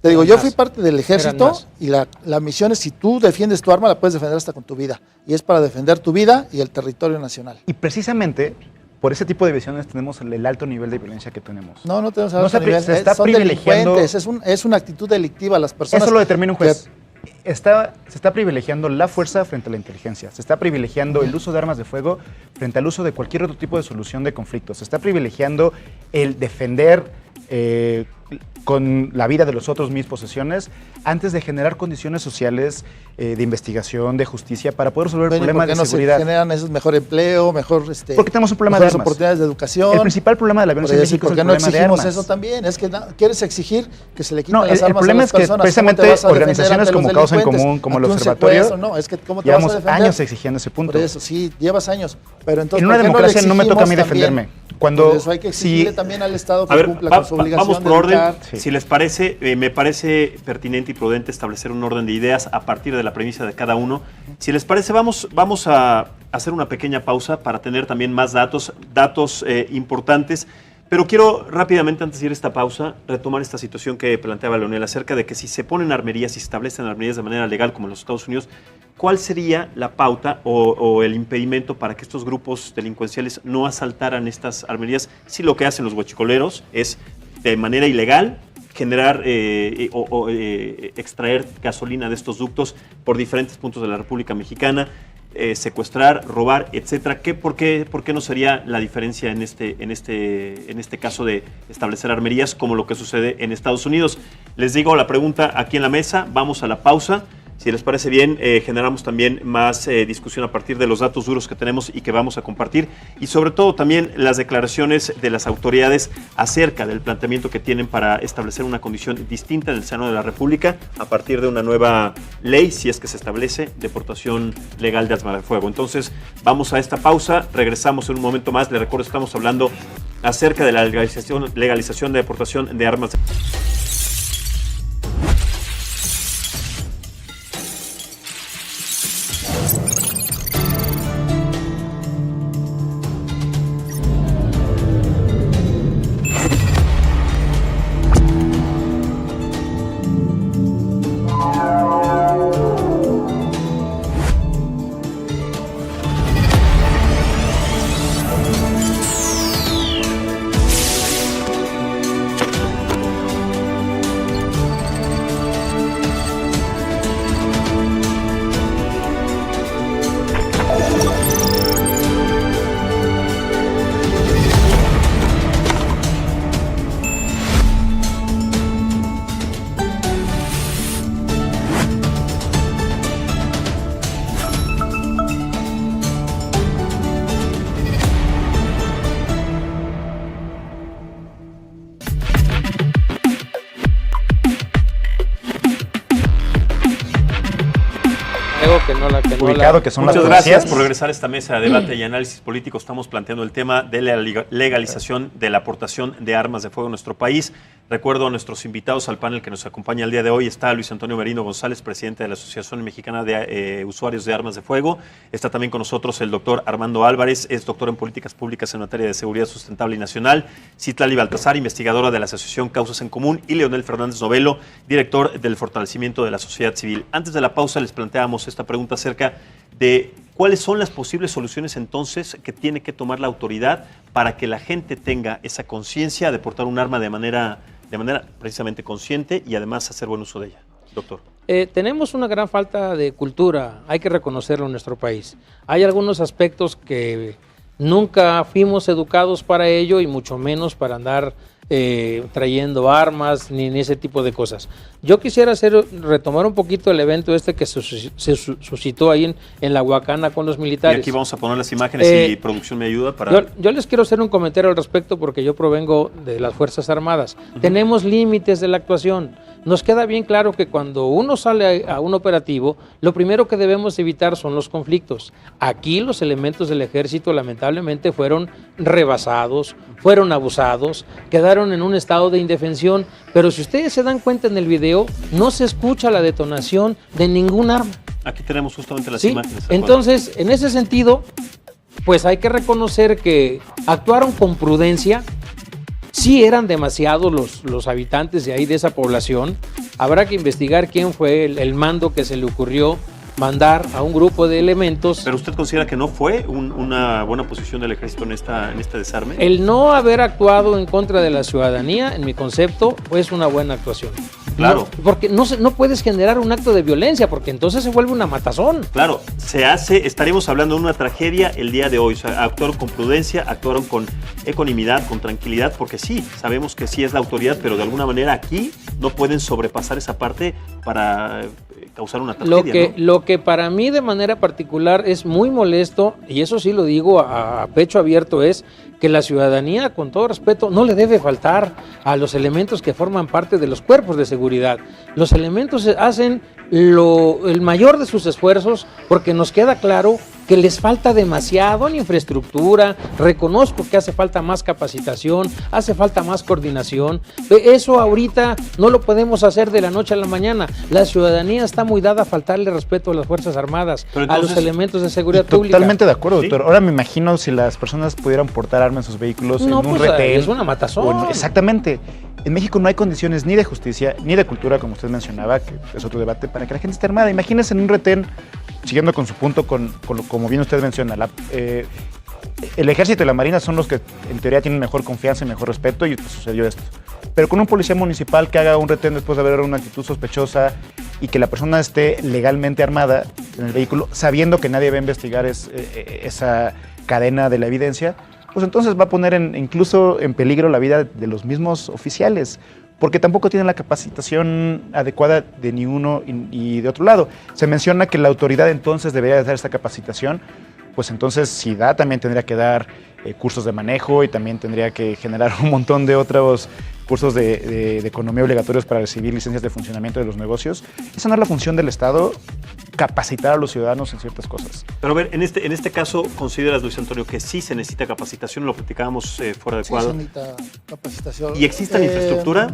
Speaker 3: Te digo,
Speaker 4: Eran
Speaker 3: yo
Speaker 4: más.
Speaker 3: fui parte del ejército
Speaker 4: Eran más.
Speaker 3: y la misión es si tú defiendes tu arma, la puedes defender hasta con tu vida. Y es para defender tu vida y el territorio nacional.
Speaker 5: Y precisamente por ese tipo de visiones tenemos el alto nivel de violencia que tenemos.
Speaker 3: No, no tenemos
Speaker 5: No
Speaker 3: alto
Speaker 5: se
Speaker 3: nivel.
Speaker 5: se está
Speaker 3: Son
Speaker 5: privilegiando.
Speaker 3: delincuentes, es una actitud delictiva. Las personas
Speaker 5: Eso lo determina un juez.
Speaker 3: que-
Speaker 5: Se está privilegiando la fuerza frente a la inteligencia. Se está privilegiando el uso de armas de fuego frente al uso de cualquier otro tipo de solución de conflictos. Se está privilegiando el defender con la vida de los otros mis posesiones antes de generar condiciones sociales de investigación, de justicia, para poder resolver
Speaker 3: Bueno, ¿y
Speaker 5: problemas
Speaker 3: por qué
Speaker 5: de
Speaker 3: no se
Speaker 5: seguridad.
Speaker 3: generan esos mejor empleo, mejor
Speaker 5: Porque tenemos un problema de
Speaker 3: mejores
Speaker 5: armas.
Speaker 3: oportunidades de educación?
Speaker 5: El principal problema de la
Speaker 3: Por
Speaker 5: violencia en
Speaker 3: eso,
Speaker 5: México
Speaker 3: ¿por
Speaker 5: es
Speaker 3: qué
Speaker 5: el
Speaker 3: no
Speaker 5: problema de
Speaker 3: exigimos
Speaker 5: armas.
Speaker 3: eso también? Es que quieres exigir que se le quiten
Speaker 5: No,
Speaker 3: las
Speaker 5: el
Speaker 3: armas
Speaker 5: problema
Speaker 3: a
Speaker 5: es
Speaker 3: las
Speaker 5: que
Speaker 3: personas. ¿Cómo te
Speaker 5: precisamente
Speaker 3: vas a defender
Speaker 5: organizaciones
Speaker 3: ante los
Speaker 5: como Causa en
Speaker 3: delincuentes?
Speaker 5: Común, como el
Speaker 3: Ante un
Speaker 5: Observatorio,
Speaker 3: secuestro, no, es que ¿cómo te vas a
Speaker 5: llevamos
Speaker 3: defender?
Speaker 5: años exigiendo ese punto.
Speaker 3: Por eso, sí, llevas años. Pero entonces,
Speaker 5: En una
Speaker 3: ¿por qué
Speaker 5: democracia no me toca a mí
Speaker 3: exigimos también?
Speaker 5: defenderme. Cuando
Speaker 3: Por eso hay que exigirle
Speaker 5: si-
Speaker 3: también al Estado que
Speaker 2: A ver,
Speaker 3: cumpla con su obligación
Speaker 2: vamos por
Speaker 3: de
Speaker 2: orden.
Speaker 3: educar.
Speaker 5: Sí.
Speaker 2: Si les parece, me parece pertinente y prudente establecer un orden de ideas a partir de la premisa de cada uno. Si les parece, vamos a hacer una pequeña pausa para tener también más datos importantes. Pero quiero rápidamente, antes de ir a esta pausa, retomar esta situación que planteaba Leonel acerca de que si se ponen armerías, si se establecen armerías de manera legal como en los Estados Unidos, ¿cuál sería la pauta o el impedimento para que estos grupos delincuenciales no asaltaran estas armerías si lo que hacen los huachicoleros es de manera ilegal generar extraer gasolina de estos ductos por diferentes puntos de la República Mexicana, secuestrar, robar, etcétera? ¿Por qué no sería la diferencia en este caso de establecer armerías como lo que sucede en Estados Unidos? Les digo la pregunta aquí en la mesa, vamos a la pausa. Si les parece bien, generamos también más discusión a partir de los datos duros que tenemos y que vamos a compartir, y sobre todo también las declaraciones de las autoridades acerca del planteamiento que tienen para establecer una condición distinta en el seno de la República a partir de una nueva ley, si es que se establece, de portación legal de armas de fuego. Entonces, vamos a esta pausa, regresamos en un momento más. Les recuerdo, estamos hablando acerca de la legalización de deportación de armas de fuego.
Speaker 5: Ubicado, que son las
Speaker 2: Muchas
Speaker 5: policías.
Speaker 2: gracias por regresar a esta mesa de debate y análisis político. Estamos planteando el tema de la legalización de la aportación de armas de fuego en nuestro país. Recuerdo a nuestros invitados al panel que nos acompaña el día de hoy. Está Luis Antonio Merino González, presidente de la Asociación Mexicana de Usuarios de Armas de Fuego. Está también con nosotros el doctor Armando Álvarez, es doctor en Políticas Públicas en materia de seguridad sustentable y nacional. Citlali Baltasar, investigadora de la Asociación Causas en Común. Y Leonel Fernández Novelo, director del fortalecimiento de la sociedad civil. Antes de la pausa les planteamos esta pregunta acerca de cuáles son las posibles soluciones entonces que tiene que tomar la autoridad para que la gente tenga esa conciencia de portar un arma de manera precisamente consciente y además hacer buen uso de ella. Doctor.
Speaker 4: Tenemos una gran falta de cultura, hay que reconocerlo en nuestro país. Hay algunos aspectos que Nunca fuimos educados para ello y mucho menos para andar trayendo armas ni en ese tipo de cosas. Yo quisiera retomar un poquito el evento que se suscitó ahí en la Huacana con los militares.
Speaker 2: Y aquí vamos a poner las imágenes y producción me ayuda para...
Speaker 4: Yo les quiero hacer un comentario al respecto porque yo provengo de las Fuerzas Armadas. Tenemos límites de la actuación. Nos queda bien claro que cuando uno sale a un operativo, lo primero que debemos evitar son los conflictos. Aquí los elementos del ejército lamentablemente fueron rebasados, fueron abusados, quedaron en un estado de indefensión, pero si ustedes se dan cuenta en el video, no se escucha la detonación de ningún arma.
Speaker 2: Aquí tenemos justamente las
Speaker 4: ¿Sí?
Speaker 2: imágenes.
Speaker 4: Entonces, en ese sentido, pues hay que reconocer que actuaron con prudencia. Sí eran demasiados los habitantes de ahí, de esa población. Habrá que investigar quién fue el mando que se le ocurrió mandar a un grupo de elementos.
Speaker 2: ¿Pero usted considera que no fue una buena posición del ejército en este desarme?
Speaker 4: El no haber actuado en contra de la ciudadanía, en mi concepto, es una buena actuación.
Speaker 2: Claro.
Speaker 4: No, porque no puedes generar un acto de violencia, porque entonces se vuelve una matazón.
Speaker 2: Claro, estaríamos hablando de una tragedia el día de hoy. O sea, actuaron con prudencia, actuaron con ecuanimidad, con tranquilidad, porque sí, sabemos que sí es la autoridad, pero de alguna manera aquí no pueden sobrepasar esa parte para causar una tragedia.
Speaker 4: Lo que para mí de manera particular es muy molesto, y eso sí lo digo a pecho abierto, es que la ciudadanía, con todo respeto, no le debe faltar a los elementos que forman parte de los cuerpos de seguridad. Los elementos hacen el mayor de sus esfuerzos porque nos queda claro que les falta demasiado en infraestructura. Reconozco que hace falta más capacitación, hace falta más coordinación. Eso ahorita no lo podemos hacer de la noche a la mañana. La ciudadanía está muy dada a faltarle respeto a las Fuerzas Armadas, a los elementos de seguridad pública.
Speaker 5: Totalmente de acuerdo,
Speaker 2: ¿Sí?
Speaker 5: doctor. Ahora me imagino si las personas pudieran portar armas en sus vehículos en un
Speaker 4: pues,
Speaker 5: retén.
Speaker 4: es una matazón.
Speaker 5: Exactamente. En México no hay condiciones ni de justicia ni de cultura, como usted mencionaba, que es otro debate, para que la gente esté armada. Imagínense en un retén, siguiendo con su punto, como bien usted menciona, el ejército y la marina son los que en teoría tienen mejor confianza y mejor respeto, y pues sucedió esto. Pero con un policía municipal que haga un retén después de haber una actitud sospechosa y que la persona esté legalmente armada en el vehículo, sabiendo que nadie va a investigar esa cadena de la evidencia, pues entonces va a poner incluso en peligro la vida de los mismos oficiales, porque tampoco tienen la capacitación adecuada de ni uno y de otro lado. Se menciona que la autoridad entonces debería dar esta capacitación, pues entonces si da, también tendría que dar cursos de manejo y también tendría que generar un montón de otros cursos de economía obligatorios para recibir licencias de funcionamiento de los negocios. Esa no es la función del Estado, capacitar a los ciudadanos en ciertas cosas.
Speaker 2: Pero a ver, en este caso, ¿consideras, Luis Antonio, que sí se necesita capacitación? Lo platicábamos fuera de cuadro.
Speaker 3: Sí, se necesita capacitación.
Speaker 2: ¿Y existe la infraestructura?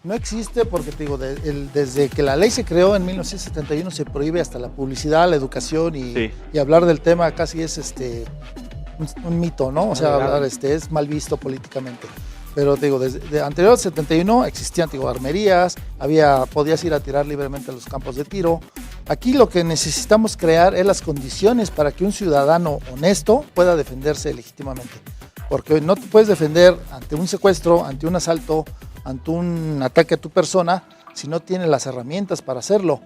Speaker 3: No existe porque, te digo, desde que la ley se creó en 1971 se prohíbe hasta la publicidad, la educación y hablar del tema casi es un mito, ¿no? O sea, hablar es mal visto políticamente. Pero te digo, desde anterior al 71 existían, armerías, podías ir a tirar libremente a los campos de tiro. Aquí lo que necesitamos crear es las condiciones para que un ciudadano honesto pueda defenderse legítimamente. Porque no te puedes defender ante un secuestro, ante un asalto, ante un ataque a tu persona, si no tienes las herramientas para hacerlo.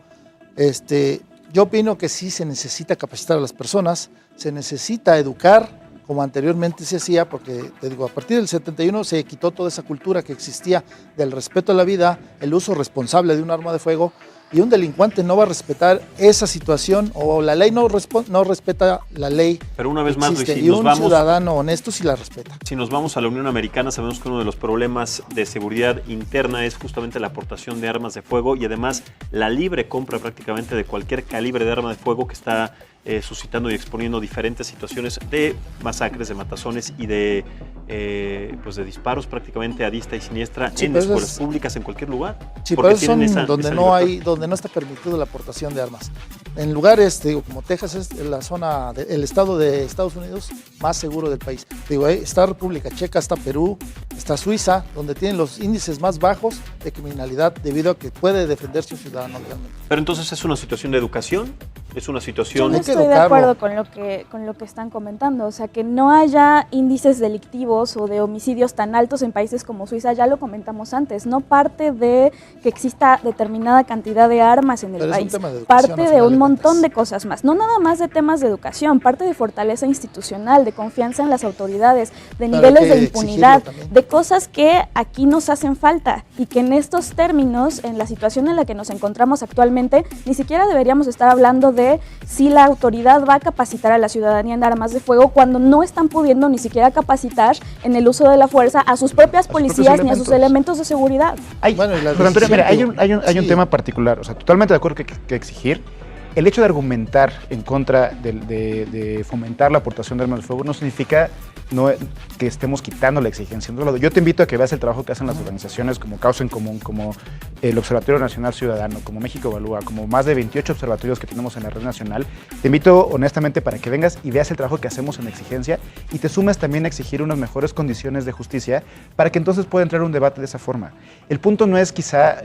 Speaker 3: Yo opino que sí se necesita capacitar a las personas, se necesita educar, como anteriormente se hacía, porque te digo, a partir del 71 se quitó toda esa cultura que existía del respeto a la vida, el uso responsable de un arma de fuego, y un delincuente no va a respetar esa situación, o la ley no respeta la ley.
Speaker 2: Pero una vez más, Luis,
Speaker 3: y un ciudadano honesto sí la respeta.
Speaker 2: Si nos vamos a la Unión Americana, sabemos que uno de los problemas de seguridad interna es justamente la aportación de armas de fuego y además la libre compra prácticamente de cualquier calibre de arma de fuego que está suscitando y exponiendo diferentes situaciones de masacres, de matazones y de disparos prácticamente a diestra y siniestra en escuelas públicas, en cualquier lugar.
Speaker 3: Sí, pero eso son donde no está permitido la aportación de armas. En lugares, como Texas es la zona, el estado de Estados Unidos más seguro del país. Está República Checa, está Perú, está Suiza, donde tienen los índices más bajos de criminalidad debido a que puede defenderse un ciudadano legalmente.
Speaker 2: Pero entonces es una situación de educación Es una
Speaker 6: Yo
Speaker 2: situación...
Speaker 6: no
Speaker 3: Hay que
Speaker 6: estoy de
Speaker 3: educarlo.
Speaker 6: acuerdo con lo que están comentando, o sea, que no haya índices delictivos o de homicidios tan altos en países como Suiza, ya lo comentamos antes, no parte de que exista determinada cantidad de armas en el
Speaker 3: Pero es un
Speaker 6: país,
Speaker 3: tema de educación,
Speaker 6: parte
Speaker 3: al
Speaker 6: de
Speaker 3: final
Speaker 6: un
Speaker 3: de
Speaker 6: montón
Speaker 3: cuentas.
Speaker 6: de cosas más, no nada más de temas de educación, parte de fortaleza institucional, de confianza en las autoridades, de
Speaker 3: Pero
Speaker 6: niveles
Speaker 3: hay
Speaker 6: de
Speaker 3: que
Speaker 6: impunidad,
Speaker 3: exigirlo también.
Speaker 6: de cosas que aquí nos hacen falta y que en estos términos, en la situación en la que nos encontramos actualmente, ni siquiera deberíamos estar hablando de si la autoridad va a capacitar a la ciudadanía en armas de fuego cuando no están pudiendo ni siquiera capacitar en el uso de la fuerza a sus propias policías ni a sus elementos de seguridad.
Speaker 3: Bueno, y la
Speaker 5: José Antonio, mira,
Speaker 3: decisión,
Speaker 5: hay un
Speaker 3: sí.
Speaker 5: tema particular, o sea, totalmente de acuerdo que exigir. El hecho de argumentar en contra de fomentar la aportación de armas de fuego no significa que estemos quitando la exigencia. En otro lado, yo te invito a que veas el trabajo que hacen las organizaciones como Causa en Común, como el Observatorio Nacional Ciudadano, como México Evalúa, como más de 28 observatorios que tenemos en la red nacional. Te invito honestamente para que vengas y veas el trabajo que hacemos en exigencia y te sumes también a exigir unas mejores condiciones de justicia para que entonces pueda entrar un debate de esa forma. El punto no es quizá...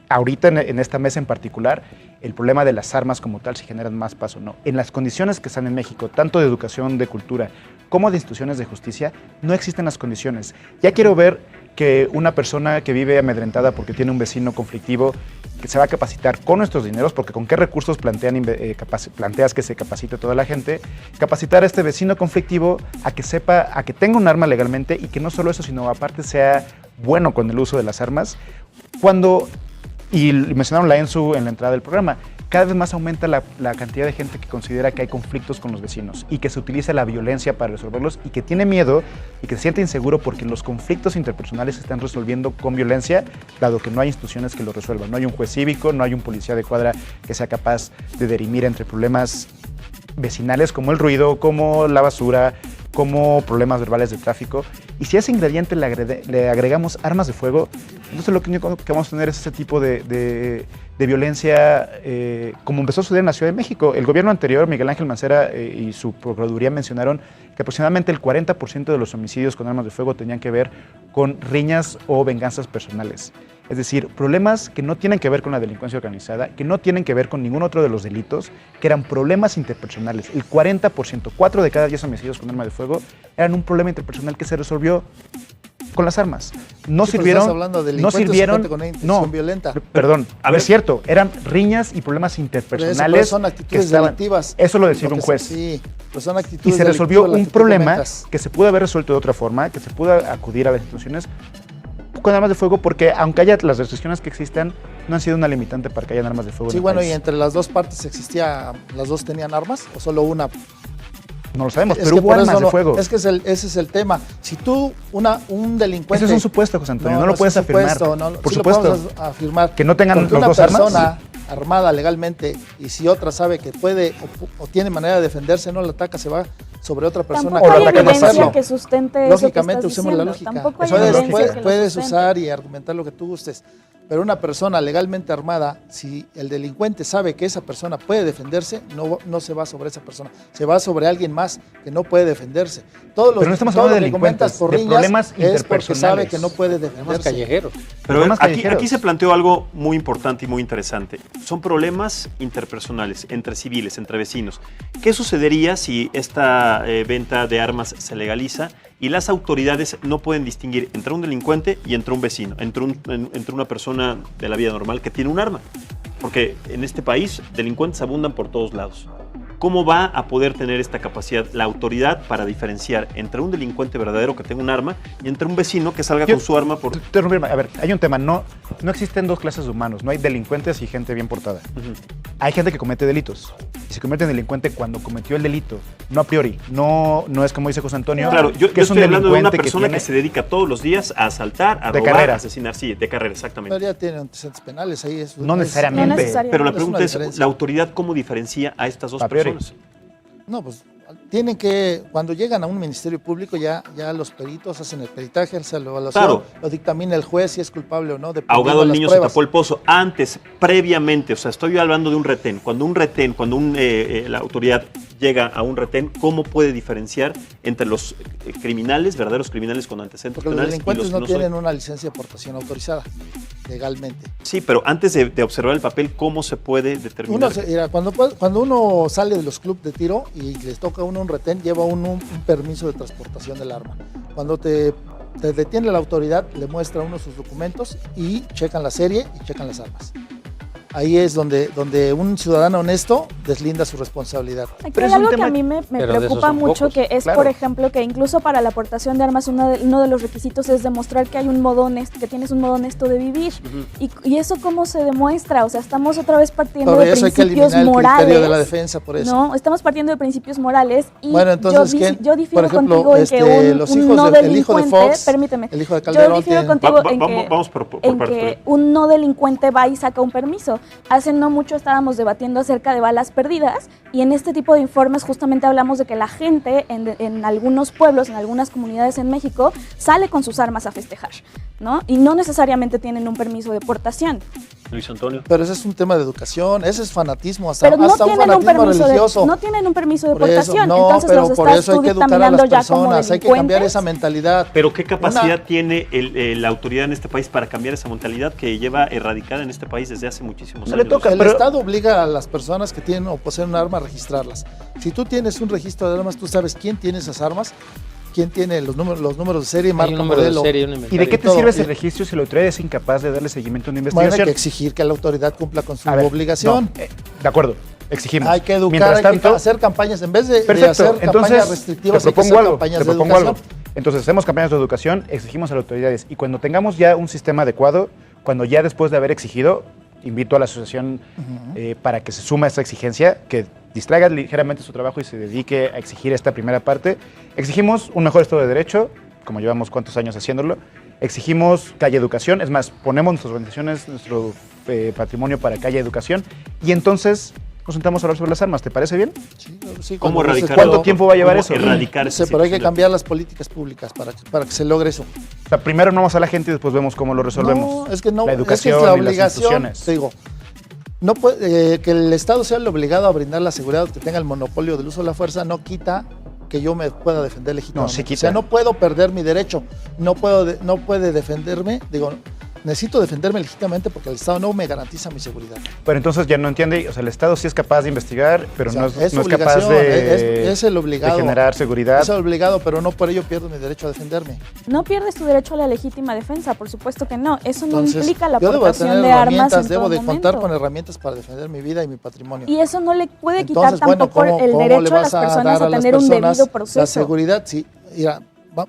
Speaker 5: ahorita en esta mesa en particular, el problema de las armas como tal, si generan más paz o no. En las condiciones que están en México, tanto de educación, de cultura, como de instituciones de justicia, no existen las condiciones. Ya quiero ver que una persona que vive amedrentada porque tiene un vecino conflictivo, que se va a capacitar con nuestros dineros, porque con qué recursos planteas que se capacite toda la gente, capacitar a este vecino conflictivo a que sepa, a que tenga un arma legalmente y que no solo eso, sino aparte sea bueno con el uso de las armas. Y mencionaron la ENSU en la entrada del programa, cada vez más aumenta la cantidad de gente que considera que hay conflictos con los vecinos y que se utiliza la violencia para resolverlos y que tiene miedo y que se siente inseguro porque los conflictos interpersonales se están resolviendo con violencia, dado que no hay instituciones que lo resuelvan. No hay un juez cívico, no hay un policía de cuadra que sea capaz de dirimir entre problemas vecinales como el ruido, como la basura, como problemas verbales de tráfico. Y si a ese ingrediente le agregamos armas de fuego, entonces lo único que vamos a tener es ese tipo de violencia, como empezó a suceder en la Ciudad de México. El gobierno anterior, Miguel Ángel Mancera y su Procuraduría mencionaron que aproximadamente el 40% de los homicidios con armas de fuego tenían que ver con riñas o venganzas personales. Es decir, problemas que no tienen que ver con la delincuencia organizada, que no tienen que ver con ningún otro de los delitos, que eran problemas interpersonales. El 40%, 4 de cada 10 homicidios con arma de fuego, eran un problema interpersonal que se resolvió con las armas. No
Speaker 3: Sí, pero
Speaker 5: sirvieron,
Speaker 3: estás hablando de
Speaker 5: no
Speaker 3: delincuentes
Speaker 5: sirvieron,
Speaker 3: con una intención violenta.
Speaker 5: Perdón,
Speaker 2: A
Speaker 5: no
Speaker 2: ver.
Speaker 5: es cierto, eran riñas y problemas interpersonales.
Speaker 3: Pero son actitudes delictivas.
Speaker 5: Eso lo decía
Speaker 3: Lo
Speaker 5: un
Speaker 3: que
Speaker 5: juez.
Speaker 3: Sí, pues son
Speaker 5: Y
Speaker 3: actitudes
Speaker 5: se resolvió
Speaker 3: delictivas las
Speaker 5: un
Speaker 3: que tú
Speaker 5: problema
Speaker 3: comentas.
Speaker 5: que se pudo haber resuelto de otra forma, que se pudo acudir a las instituciones con armas de fuego, porque aunque haya las restricciones que existan, no han sido una limitante para que hayan armas de fuego
Speaker 3: Sí,
Speaker 5: en el
Speaker 3: bueno,
Speaker 5: país.
Speaker 3: y entre las dos partes existía, ¿las dos tenían armas o solo una?
Speaker 5: No lo sabemos,
Speaker 3: Es
Speaker 5: pero
Speaker 3: que
Speaker 5: hubo
Speaker 3: por
Speaker 5: armas
Speaker 3: eso
Speaker 5: de fuego.
Speaker 3: Es que ese es el tema. Si tú, un delincuente...
Speaker 5: Eso es un supuesto, José Antonio, no lo
Speaker 3: es
Speaker 5: puedes
Speaker 3: un
Speaker 5: afirmar.
Speaker 3: supuesto, no,
Speaker 5: Por
Speaker 3: sí lo
Speaker 5: supuesto.
Speaker 3: podemos afirmar.
Speaker 5: Que no tengan
Speaker 3: Porque
Speaker 5: los
Speaker 3: una
Speaker 5: dos armas.
Speaker 3: persona armada legalmente y si otra sabe que puede o tiene manera de defenderse, no la ataca, se va sobre otra persona.
Speaker 6: Tampoco
Speaker 5: o
Speaker 6: hay
Speaker 5: lo atacan a
Speaker 6: evidencia
Speaker 5: hacerlo.
Speaker 6: que sustente
Speaker 3: Lógicamente
Speaker 6: eso que estás
Speaker 3: usemos la
Speaker 6: diciendo.
Speaker 3: lógica.
Speaker 6: Tampoco hay
Speaker 5: Puedes-
Speaker 6: evidencia que lo
Speaker 3: Puedes
Speaker 6: sustente.
Speaker 3: usar y argumentar lo que tú gustes, pero una persona legalmente armada, si el delincuente sabe que esa persona puede defenderse, no se va sobre esa persona, se va sobre alguien más que no puede defenderse. Todos los,
Speaker 5: Pero no estamos
Speaker 3: todo
Speaker 5: hablando
Speaker 3: lo
Speaker 5: de
Speaker 3: que comentas
Speaker 5: delincuentes,
Speaker 3: por
Speaker 5: de
Speaker 3: riñas
Speaker 5: problemas
Speaker 3: es porque sabe
Speaker 5: interpersonales.
Speaker 3: que no puede
Speaker 4: Problemas
Speaker 3: defenderse.
Speaker 4: callejeros.
Speaker 2: Pero
Speaker 5: Problemas
Speaker 2: aquí
Speaker 5: callejeros.
Speaker 2: se planteó algo muy importante y muy interesante. Son problemas interpersonales, entre civiles, entre vecinos. ¿Qué sucedería si esta venta de armas se legaliza y las autoridades no pueden distinguir entre un delincuente y entre un vecino, entre una persona de la vida normal que tiene un arma? Porque en este país delincuentes abundan por todos lados. ¿Cómo va a poder tener esta capacidad la autoridad para diferenciar entre un delincuente verdadero que tenga un arma y entre un vecino que salga con su arma por...
Speaker 5: A ver, hay un tema, no existen dos clases de humanos, no hay delincuentes y gente bien portada. Hay gente que comete delitos y se convierte en delincuente cuando cometió el delito, no a priori, no es como dice José Antonio,
Speaker 2: Claro, yo
Speaker 5: que es un
Speaker 2: estoy hablando de una
Speaker 5: delincuente
Speaker 2: persona que
Speaker 5: tiene-
Speaker 2: se dedica todos los días a asaltar, a
Speaker 5: De
Speaker 2: robar,
Speaker 5: carrera.
Speaker 2: a asesinar. Sí, de carrera, exactamente.
Speaker 3: Pero ya tiene antecedentes penales, ahí es...
Speaker 5: No necesariamente.
Speaker 6: No necesariamente.
Speaker 2: Pero la
Speaker 3: Es
Speaker 2: pregunta
Speaker 3: una
Speaker 2: es,
Speaker 3: diferencia.
Speaker 2: ¿la autoridad cómo diferencia a estas dos
Speaker 5: A priori.
Speaker 2: personas?
Speaker 3: No, pues tienen que, cuando llegan a un ministerio público, ya los peritos hacen el peritaje, hacen la evaluación,
Speaker 2: Claro.
Speaker 3: lo dictamina el juez si es culpable o no. dependiendo
Speaker 2: Ahogado
Speaker 3: de
Speaker 2: el
Speaker 3: las
Speaker 2: niño,
Speaker 3: pruebas.
Speaker 2: se tapó el pozo. Antes, previamente, o sea, estoy hablando de un retén. Cuando la autoridad llega a un retén, ¿cómo puede diferenciar entre los criminales, verdaderos criminales con antecedentes
Speaker 3: Porque los
Speaker 2: penales y
Speaker 3: delincuentes
Speaker 2: los que
Speaker 3: no
Speaker 2: no
Speaker 3: tienen
Speaker 2: son?
Speaker 3: una licencia de portación autorizada. legalmente.
Speaker 2: Sí, pero antes de observar el papel, ¿cómo se puede determinar?
Speaker 3: Cuando uno sale de los clubes de tiro y les toca a uno un retén, lleva uno un permiso de transportación del arma. Cuando te detiene la autoridad, le muestra a uno sus documentos y checan la serie y checan las armas. Ahí es donde un ciudadano honesto deslinda su responsabilidad.
Speaker 6: Aquí hay algo que a mí me preocupa mucho, que es, por ejemplo, que incluso para la aportación de armas uno de los requisitos es demostrar que hay un modo honesto, que tienes un modo honesto de vivir. ¿Y eso cómo se demuestra? O sea, estamos otra vez partiendo de principios morales. El criterio de la defensa por eso. No, estamos partiendo de principios morales y bueno, entonces, yo difiero contigo en que un no delincuente, permíteme,
Speaker 3: el hijo de Calderón,
Speaker 6: yo difiero contigo en que un no delincuente va y saca un permiso. Hace no mucho estábamos debatiendo acerca de balas perdidas y en este tipo de informes justamente hablamos de que la gente en algunos pueblos, en algunas comunidades en México, sale con sus armas a festejar, ¿no? Y no necesariamente tienen un permiso de portación.
Speaker 2: Luis Antonio.
Speaker 3: Pero ese es un tema de educación, ese es fanatismo,
Speaker 6: pero no hasta un fanatismo religioso. No tienen un permiso de portación, entonces los estás tú dictaminando ya como delincuentes.
Speaker 3: Hay que cambiar esa mentalidad.
Speaker 2: Pero ¿qué capacidad tiene la autoridad en este país para cambiar esa mentalidad que lleva erradicada en este país desde hace muchísimos años?
Speaker 3: El Estado obliga a las personas que tienen o poseen un arma a registrarlas. Si tú tienes un registro de armas, tú sabes quién tiene esas armas, quién tiene los números de serie, marca, modelo.
Speaker 5: ¿Y de qué te sirve ese registro si la autoridad es incapaz de darle seguimiento a una investigación?
Speaker 3: Bueno, hay que exigir que la autoridad cumpla con su obligación.
Speaker 5: No, de acuerdo, exigimos.
Speaker 3: Hay que educar, hay que hacer campañas, en vez de hacer campañas restrictivas, hay que hacer campañas de educación.
Speaker 5: Entonces, hacemos campañas de educación, exigimos a las autoridades. Y cuando tengamos ya un sistema adecuado, cuando ya después de haber exigido, invito a la asociación para que se suma a esta exigencia, que distraiga ligeramente su trabajo y se dedique a exigir esta primera parte. Exigimos un mejor Estado de Derecho, como llevamos cuántos años haciéndolo. Exigimos que haya educación, es más, ponemos nuestras organizaciones, nuestro patrimonio para que haya educación y entonces nos sentamos a hablar sobre las armas. ¿Te parece bien?
Speaker 3: Sí.
Speaker 2: ¿Cómo erradicar?
Speaker 5: ¿Cuánto tiempo va a llevar eso?
Speaker 2: Erradicar
Speaker 3: esa pero hay que cambiar las políticas públicas para que se logre eso.
Speaker 5: O sea, primero no vamos a la gente y después vemos cómo lo resolvemos.
Speaker 3: No, es que no.
Speaker 5: La educación
Speaker 3: es la
Speaker 5: y las instituciones.
Speaker 3: Te digo, no puede, que el Estado sea el obligado a brindar la seguridad, que tenga el monopolio del uso de la fuerza, no quita que yo me pueda defender legítimamente.
Speaker 5: No, sí quita.
Speaker 3: O sea, no puedo perder mi derecho, no puede defenderme, necesito defenderme legítimamente porque el Estado no me garantiza mi seguridad.
Speaker 5: Pero entonces ya no entiende, o sea, el Estado sí es capaz de investigar, pero no es capaz
Speaker 3: es el obligado,
Speaker 5: de generar seguridad.
Speaker 3: Es el obligado, pero no por ello pierdo mi derecho a defenderme.
Speaker 6: No pierdes tu derecho a la legítima defensa, por supuesto que no. Eso no implica la aportación de armas en
Speaker 3: debo de
Speaker 6: todo
Speaker 3: contar
Speaker 6: momento.
Speaker 3: con herramientas para defender mi vida y mi patrimonio.
Speaker 6: Y eso no le puede quitar tampoco el derecho a las personas a tener un debido proceso.
Speaker 3: La seguridad, sí. Mira,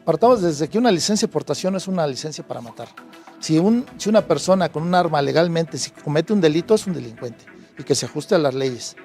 Speaker 3: partamos desde que una licencia de portación no es una licencia para matar. Si una persona con un arma legalmente, si comete un delito, es un delincuente y que se ajuste a las leyes.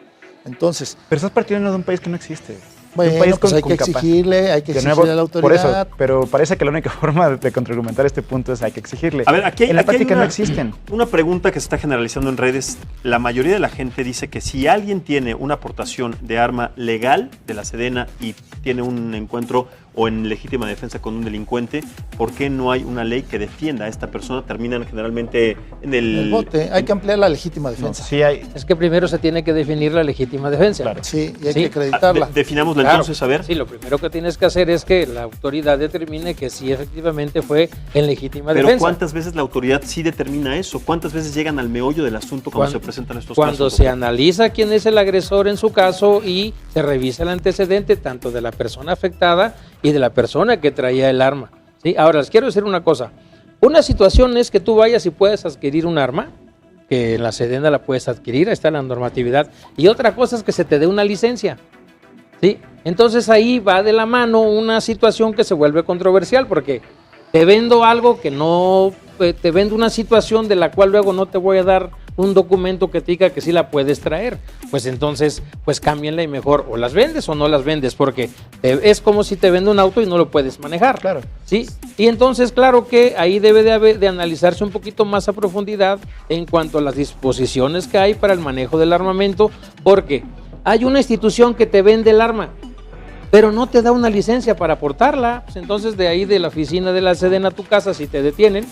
Speaker 3: Entonces,
Speaker 5: pero estás partiendo de un país que no existe.
Speaker 3: Bueno,
Speaker 5: un país
Speaker 3: pues hay que exigirle a la autoridad.
Speaker 5: Por eso, pero parece que la única forma de contraargumentar este punto es hay que exigirle.
Speaker 2: A ver, en la
Speaker 5: práctica no existen.
Speaker 2: Una pregunta que se está generalizando en redes. La mayoría de la gente dice que si alguien tiene una aportación de arma legal de la Sedena y tiene un encuentro o en legítima defensa con un delincuente, ¿por qué no hay una ley que defienda a esta persona? Terminan generalmente en el
Speaker 3: bote. Hay que ampliar la legítima defensa.
Speaker 5: No, sí hay.
Speaker 4: Es que primero se tiene que definir la legítima defensa.
Speaker 5: Claro.
Speaker 3: Sí, y hay que acreditarla.
Speaker 2: Definámosla entonces, a ver.
Speaker 4: Sí, lo primero que tienes que hacer es que la autoridad determine que sí efectivamente fue en legítima defensa.
Speaker 2: Pero ¿cuántas veces la autoridad sí determina eso? ¿Cuántas veces llegan al meollo del asunto cuando se presentan estos casos?
Speaker 4: Cuando se analiza quién es el agresor en su caso y se revisa el antecedente tanto de la persona afectada y de la persona que traía el arma. ¿Sí? Ahora, les quiero decir una cosa. Una situación es que tú vayas y puedes adquirir un arma, que en la Sedena la puedes adquirir, está en la normatividad, y otra cosa es que se te dé una licencia. ¿Sí? Entonces ahí va de la mano una situación que se vuelve controversial, porque te vendo algo que no, te vendo una situación de la cual luego no te voy a dar un documento que te diga que sí la puedes traer, pues entonces, pues cámbienla y mejor o las vendes o no las vendes, porque es como si te vende un auto y no lo puedes manejar.
Speaker 5: Claro.
Speaker 4: ¿Sí? Y entonces, claro que ahí debe de analizarse un poquito más a profundidad en cuanto a las disposiciones que hay para el manejo del armamento, porque hay una institución que te vende el arma, pero no te da una licencia para portarla, pues entonces de ahí de la oficina de la Sedena a tu casa, si te detienen,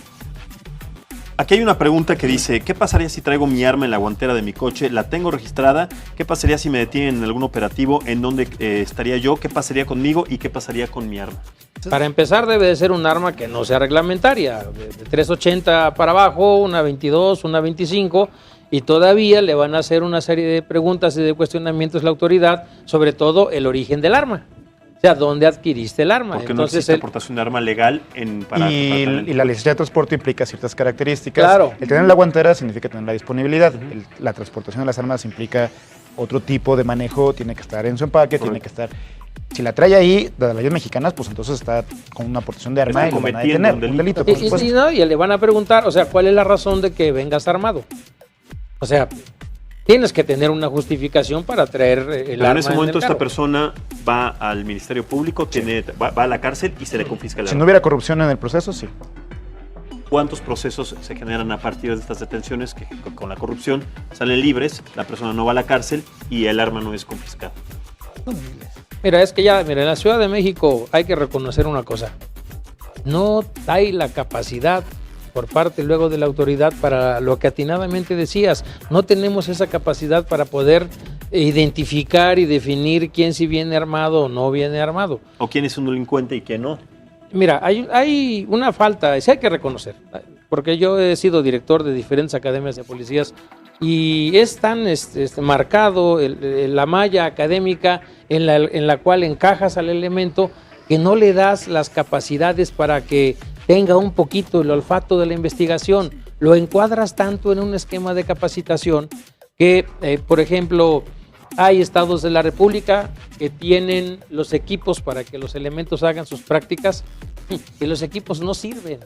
Speaker 2: Aquí hay una pregunta que dice, ¿qué pasaría si traigo mi arma en la guantera de mi coche? ¿La tengo registrada? ¿Qué pasaría si me detienen en algún operativo? ¿En dónde estaría yo? ¿Qué pasaría conmigo? ¿Y qué pasaría con mi arma?
Speaker 4: Para empezar, debe de ser un arma que no sea reglamentaria, de 380 para abajo, una 22, una 25, y todavía le van a hacer una serie de preguntas y de cuestionamientos a la autoridad, sobre todo el origen del arma. O sea, ¿dónde adquiriste el arma?
Speaker 2: Porque no existe aportación de arma legal
Speaker 5: y la licencia de transporte implica ciertas características.
Speaker 4: Claro.
Speaker 5: El tener la guantera significa tener la disponibilidad. La transportación de las armas implica otro tipo de manejo, tiene que estar en su empaque, tiene que estar... Si la trae ahí, de las leyes mexicanas, pues entonces está con una aportación de arma y lo van a detener, un delito, por supuesto.
Speaker 4: Y le van a preguntar, o sea, ¿cuál es la razón de que vengas armado? O sea... Tienes que tener una justificación para traer el arma.
Speaker 2: En ese momento esta persona va al Ministerio Público, va a la cárcel y se le confisca el arma.
Speaker 5: Si no hubiera corrupción en el proceso, sí.
Speaker 2: ¿Cuántos procesos se generan a partir de estas detenciones que con la corrupción salen libres, la persona no va a la cárcel y el arma no es confiscada?
Speaker 4: Mira, es que en la Ciudad de México hay que reconocer una cosa. No hay la capacidad por parte luego de la autoridad para lo que atinadamente decías. No tenemos esa capacidad para poder identificar y definir quién sí viene armado o no viene armado.
Speaker 2: O quién es un delincuente y quién no.
Speaker 4: Mira, hay una falta, sí hay que reconocer, porque yo he sido director de diferentes academias de policías y es tan marcado la malla académica en la cual encajas al elemento que no le das las capacidades para que tenga un poquito el olfato de la investigación. Lo encuadras tanto en un esquema de capacitación que, por ejemplo, hay estados de la República que tienen los equipos para que los elementos hagan sus prácticas y los equipos no sirven.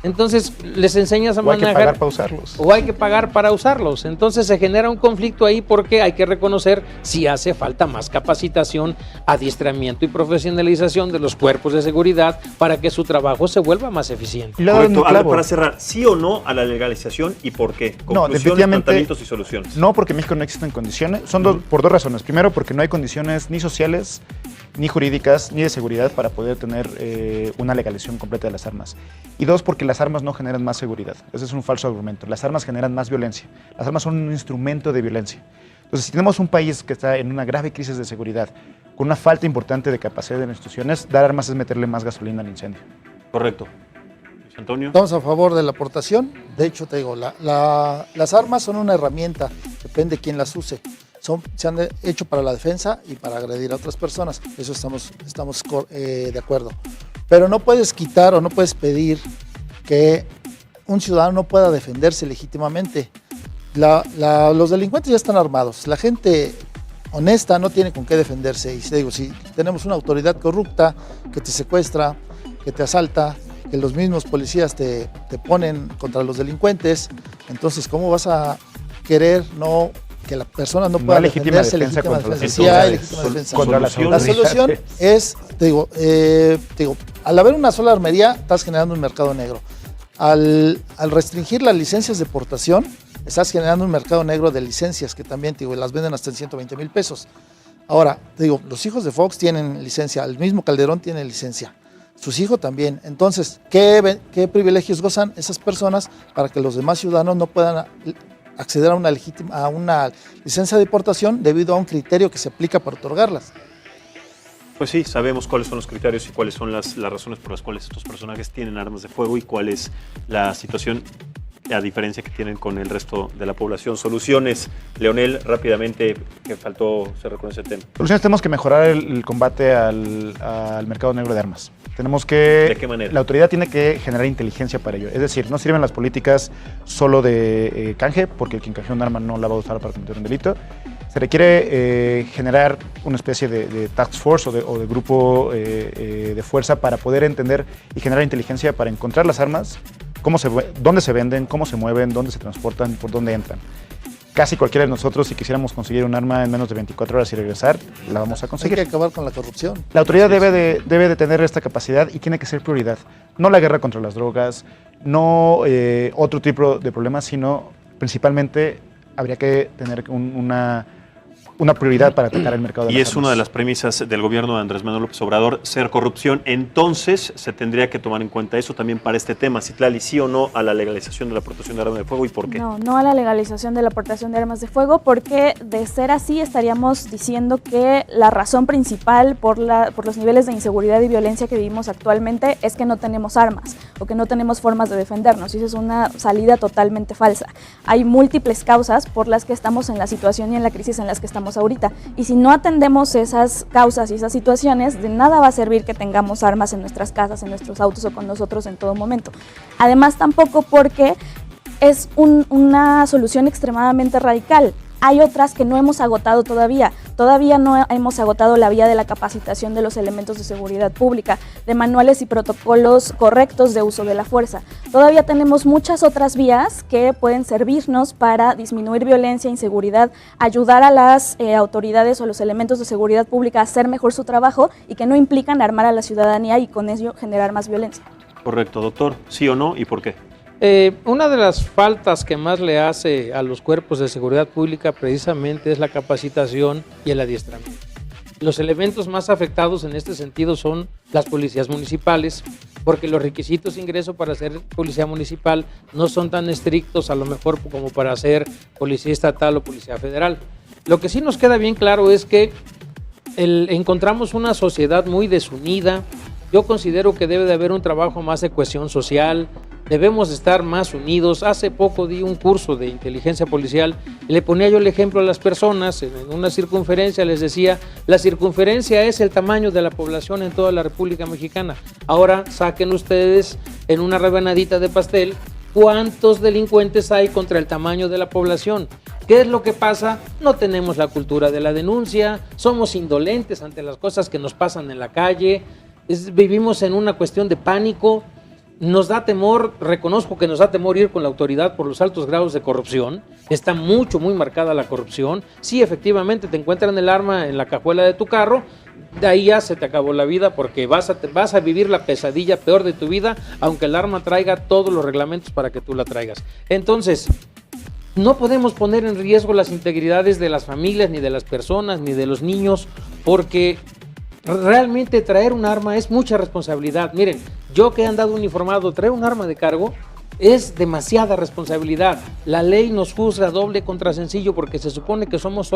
Speaker 4: Entonces les enseñas a manejar.
Speaker 5: O hay que pagar para usarlos.
Speaker 4: O hay que pagar para usarlos. Entonces se genera un conflicto ahí porque hay que reconocer si hace falta más capacitación, adiestramiento y profesionalización de los cuerpos de seguridad para que su trabajo se vuelva más eficiente.
Speaker 2: Correcto. A ver, para cerrar, ¿sí o no a la legalización y por qué? Conclusiones, planteamientos y soluciones.
Speaker 5: No, porque en México no existen condiciones. Son por dos razones. Primero, porque no hay condiciones ni sociales, ni jurídicas, ni de seguridad para poder tener una legalización completa de las armas. Y dos, porque las armas no generan más seguridad. Ese es un falso argumento. Las armas generan más violencia. Las armas son un instrumento de violencia. Entonces, si tenemos un país que está en una grave crisis de seguridad, con una falta importante de capacidad de las instituciones, dar armas es meterle más gasolina al incendio.
Speaker 2: Correcto. Luis Antonio.
Speaker 3: Estamos a favor de la aportación. De hecho, te digo, las armas son una herramienta, depende de quién las use. Se han hecho para la defensa y para agredir a otras personas. Eso estamos de acuerdo. Pero no puedes quitar o no puedes pedir que un ciudadano no pueda defenderse legítimamente. Los delincuentes ya están armados. La gente honesta no tiene con qué defenderse. Y te digo, si tenemos una autoridad corrupta que te secuestra, que te asalta, que los mismos policías te ponen contra los delincuentes, entonces, ¿cómo vas a querer que la persona no pueda defenderse? Legítima defensa. Sí hay legítima defensa. La solución es, te digo, al haber una sola armería, estás generando un mercado negro. Al restringir las licencias de portación, estás generando un mercado negro de licencias que también, te digo, las venden hasta en 120 mil pesos. Ahora, te digo, los hijos de Fox tienen licencia, el mismo Calderón tiene licencia, sus hijos también. Entonces, ¿qué privilegios gozan esas personas para que los demás ciudadanos no puedan acceder a una licencia de portación debido a un criterio que se aplica para otorgarlas?
Speaker 2: Pues sí, sabemos cuáles son los criterios y cuáles son las razones por las cuales estos personajes tienen armas de fuego y cuál es la situación, a diferencia que tienen con el resto de la población. Soluciones, Leonel, rápidamente, que faltó cerrar con ese tema.
Speaker 5: Soluciones, tenemos que mejorar el combate al mercado negro de armas. Tenemos que...
Speaker 2: ¿De qué manera?
Speaker 5: La autoridad tiene que generar inteligencia para ello. Es decir, no sirven las políticas solo de canje, porque quien canjea un arma no la va a usar para cometer un delito. Se requiere generar una especie de task force o de grupo de fuerza para poder entender y generar inteligencia para encontrar las armas, dónde se venden, cómo se mueven, dónde se transportan, por dónde entran. Casi cualquiera de nosotros, si quisiéramos conseguir un arma en menos de 24 horas y regresar, la vamos a conseguir.
Speaker 3: Hay que acabar con la corrupción.
Speaker 5: La autoridad debe de tener esta capacidad y tiene que ser prioridad. No la guerra contra las drogas, no otro tipo de problemas, sino principalmente habría que tener un una prioridad para atacar el mercado de
Speaker 2: Y
Speaker 5: las
Speaker 2: es una de
Speaker 5: armas.
Speaker 2: las premisas del gobierno de Andrés Manuel López Obrador, ser corrupción. Entonces, se tendría que tomar en cuenta eso también para este tema. Citlali, ¿sí o no a la legalización de la aportación de armas de fuego y por qué?
Speaker 6: No a la legalización de la aportación de armas de fuego, porque de ser así estaríamos diciendo que la razón principal por los niveles de inseguridad y violencia que vivimos actualmente es que no tenemos armas o que no tenemos formas de defendernos. Y esa es una salida totalmente falsa. Hay múltiples causas por las que estamos en la situación y en la crisis en las que estamos ahorita. Y si no atendemos esas causas y esas situaciones, de nada va a servir que tengamos armas en nuestras casas, en nuestros autos o con nosotros en todo momento. Además, tampoco porque es una solución extremadamente radical. Hay otras que no hemos agotado todavía. Todavía no hemos agotado la vía de la capacitación de los elementos de seguridad pública, de manuales y protocolos correctos de uso de la fuerza. Todavía tenemos muchas otras vías que pueden servirnos para disminuir violencia, inseguridad, ayudar a las autoridades o los elementos de seguridad pública a hacer mejor su trabajo y que no implican armar a la ciudadanía y con ello generar más violencia.
Speaker 2: Correcto, doctor. ¿Sí o no y por qué?
Speaker 4: Una de las faltas que más le hace a los cuerpos de seguridad pública precisamente es la capacitación y el adiestramiento. Los elementos más afectados en este sentido son las policías municipales, porque los requisitos de ingreso para ser policía municipal no son tan estrictos a lo mejor como para ser policía estatal o policía federal. Lo que sí nos queda bien claro es que encontramos una sociedad muy desunida. Yo considero que debe de haber un trabajo más de cohesión social. Debemos estar más unidos. Hace poco di un curso de inteligencia policial y le ponía yo el ejemplo a las personas en una circunferencia. Les decía, la circunferencia es el tamaño de la población en toda la República Mexicana. Ahora saquen ustedes en una rebanadita de pastel cuántos delincuentes hay contra el tamaño de la población. ¿Qué es lo que pasa? No tenemos la cultura de la denuncia, somos indolentes ante las cosas que nos pasan en la calle, vivimos en una cuestión de pánico. Nos da temor, reconozco que nos da temor ir con la autoridad por los altos grados de corrupción. Está muy marcada la corrupción. Sí, efectivamente, te encuentran el arma en la cajuela de tu carro, de ahí ya se te acabó la vida porque vas a vivir la pesadilla peor de tu vida, aunque el arma traiga todos los reglamentos para que tú la traigas. Entonces, no podemos poner en riesgo las integridades de las familias, ni de las personas, ni de los niños, porque realmente traer un arma es mucha responsabilidad. Miren, yo que he andado uniformado, traer un arma de cargo es demasiada responsabilidad. La ley nos juzga doble contra sencillo porque se supone que somos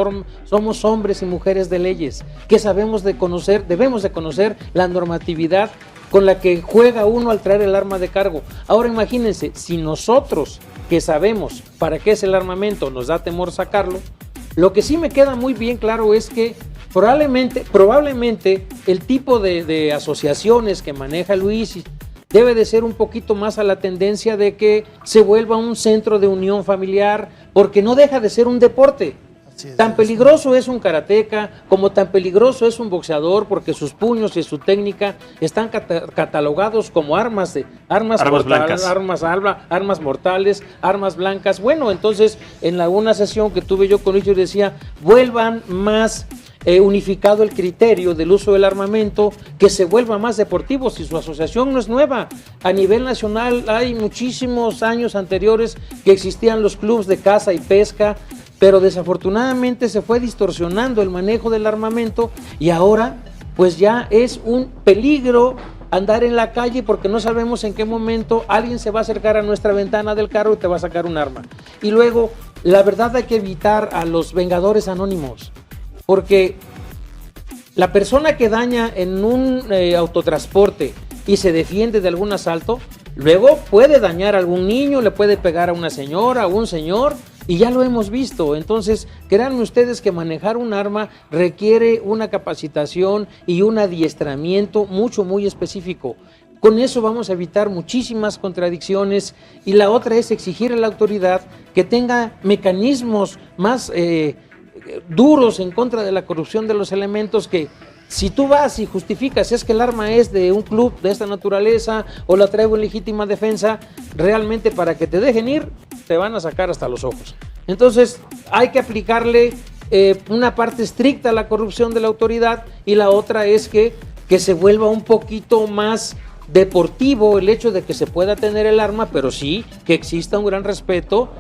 Speaker 4: hombres y mujeres de leyes, que debemos de conocer la normatividad con la que juega uno al traer el arma de cargo. Ahora imagínense, si nosotros que sabemos para qué es el armamento nos da temor sacarlo, lo que sí me queda muy bien claro es que probablemente el tipo de asociaciones que maneja Luis debe de ser un poquito más a la tendencia de que se vuelva un centro de unión familiar, porque no deja de ser un deporte. Tan peligroso es un karateca como tan peligroso es un boxeador, porque sus puños y su técnica están catalogados como armas mortales, armas blancas. Bueno, entonces en una sesión que tuve yo con ellos decía, vuelvan más unificado el criterio del uso del armamento, que se vuelva más deportivo. Si su asociación no es nueva, a nivel nacional hay muchísimos años anteriores que existían los clubes de caza y pesca, pero desafortunadamente se fue distorsionando el manejo del armamento y ahora pues ya es un peligro andar en la calle porque no sabemos en qué momento alguien se va a acercar a nuestra ventana del carro y te va a sacar un arma. Y luego, la verdad, hay que evitar a los vengadores anónimos, porque la persona que daña en un autotransporte y se defiende de algún asalto, luego puede dañar a algún niño, le puede pegar a una señora, a un señor, y ya lo hemos visto. Entonces, créanme ustedes que manejar un arma requiere una capacitación y un adiestramiento muy específico. Con eso vamos a evitar muchísimas contradicciones, y la otra es exigir a la autoridad que tenga mecanismos más duros en contra de la corrupción de los elementos, que si tú vas y justificas es que el arma es de un club de esta naturaleza o la traigo en legítima defensa, realmente para que te dejen ir te van a sacar hasta los ojos. Entonces hay que aplicarle una parte estricta a la corrupción de la autoridad, y la otra es que se vuelva un poquito más deportivo el hecho de que se pueda tener el arma, pero sí que exista un gran respeto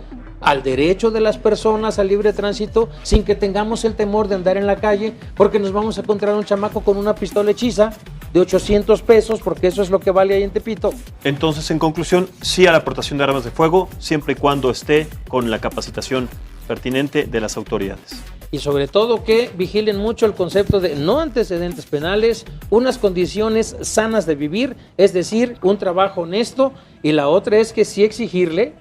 Speaker 4: al derecho de las personas al libre tránsito sin que tengamos el temor de andar en la calle porque nos vamos a encontrar un chamaco con una pistola hechiza de 800 pesos, porque eso es lo que vale ahí en Tepito.
Speaker 2: Entonces, en conclusión, sí a la aportación de armas de fuego, siempre y cuando esté con la capacitación pertinente de las autoridades.
Speaker 4: Y sobre todo que vigilen mucho el concepto de no antecedentes penales, unas condiciones sanas de vivir, es decir, un trabajo honesto, y la otra es que sí exigirle,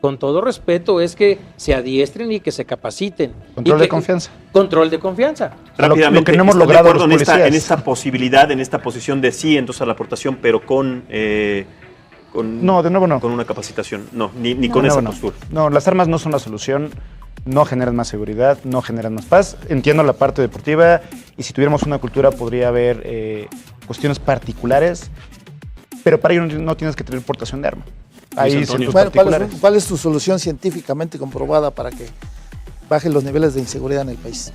Speaker 4: con todo respeto, es que se adiestren y que se capaciten.
Speaker 5: Control de confianza.
Speaker 4: Control de confianza.
Speaker 2: Rápidamente,
Speaker 5: lo que no hemos
Speaker 2: ¿están de
Speaker 5: logrado
Speaker 2: acuerdo
Speaker 5: los policías?
Speaker 2: en esta posibilidad, en esta posición de sí, entonces a la aportación, pero
Speaker 5: No, de nuevo no.
Speaker 2: con una capacitación? No, ni
Speaker 6: No.
Speaker 2: con
Speaker 5: De
Speaker 2: esa
Speaker 5: nuevo no.
Speaker 2: postura.
Speaker 5: No, las armas no son la solución, no generan más seguridad, no generan más paz. Entiendo la parte deportiva y si tuviéramos una cultura podría haber cuestiones particulares, pero para ello no tienes que tener portación de arma. Hay
Speaker 2: Antonio.
Speaker 5: ciertos
Speaker 3: Bueno,
Speaker 5: particulares.
Speaker 3: ¿cuál es tu solución científicamente comprobada para que bajen los niveles de inseguridad en el país?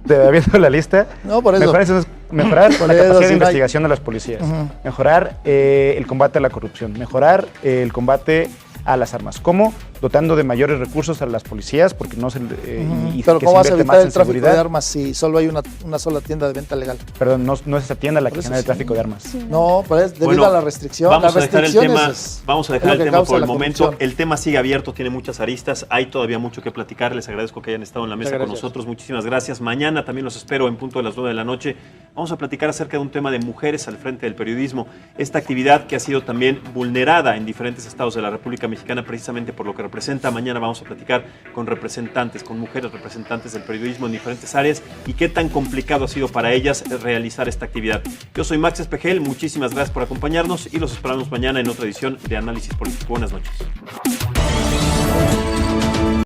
Speaker 5: Viendo la lista,
Speaker 3: No, por eso.
Speaker 5: mejorar
Speaker 3: Por
Speaker 5: la
Speaker 3: eso,
Speaker 5: capacidad
Speaker 3: si
Speaker 5: de
Speaker 3: no hay-
Speaker 5: investigación de las policías,
Speaker 3: Ujú.
Speaker 5: mejorar el combate a la corrupción, mejorar el combate a las armas. ¿Cómo? Dotando de mayores recursos a las policías, porque no se y
Speaker 3: Pero
Speaker 5: que
Speaker 3: ¿cómo vas
Speaker 5: se
Speaker 3: a
Speaker 5: invierte
Speaker 3: evitar
Speaker 5: más
Speaker 3: el
Speaker 5: en
Speaker 3: tráfico de
Speaker 5: seguridad.
Speaker 3: armas si solo hay una sola tienda de venta legal?
Speaker 5: Perdón, no es esa tienda la
Speaker 3: Por
Speaker 5: que
Speaker 3: eso
Speaker 5: genera el
Speaker 3: sí.
Speaker 5: tráfico de armas.
Speaker 6: Sí,
Speaker 3: No, pues debido
Speaker 2: Bueno,
Speaker 3: a la restricción.
Speaker 2: Vamos
Speaker 3: las
Speaker 2: a dejar el
Speaker 3: restricciones
Speaker 2: tema,
Speaker 3: es-
Speaker 2: vamos a
Speaker 3: es
Speaker 2: dejar
Speaker 3: lo
Speaker 2: el
Speaker 3: que
Speaker 2: tema
Speaker 3: causa
Speaker 2: por el
Speaker 3: la
Speaker 2: momento.
Speaker 3: corrupción.
Speaker 2: El tema sigue abierto, tiene muchas aristas, hay todavía mucho que platicar. Les agradezco que hayan estado en la mesa
Speaker 4: Muchas
Speaker 2: con
Speaker 4: gracias.
Speaker 2: nosotros. Muchísimas gracias. Mañana también los espero en punto de las 9 de la noche. Vamos a platicar acerca de un tema de mujeres al frente del periodismo. Esta actividad que ha sido también vulnerada en diferentes estados de la República Mexicana precisamente por lo que representa. Mañana vamos a platicar con representantes, con mujeres representantes del periodismo en diferentes áreas y qué tan complicado ha sido para ellas realizar esta actividad. Yo soy Max Espejel, muchísimas gracias por acompañarnos y los esperamos mañana en otra edición de Análisis Político. Buenas noches.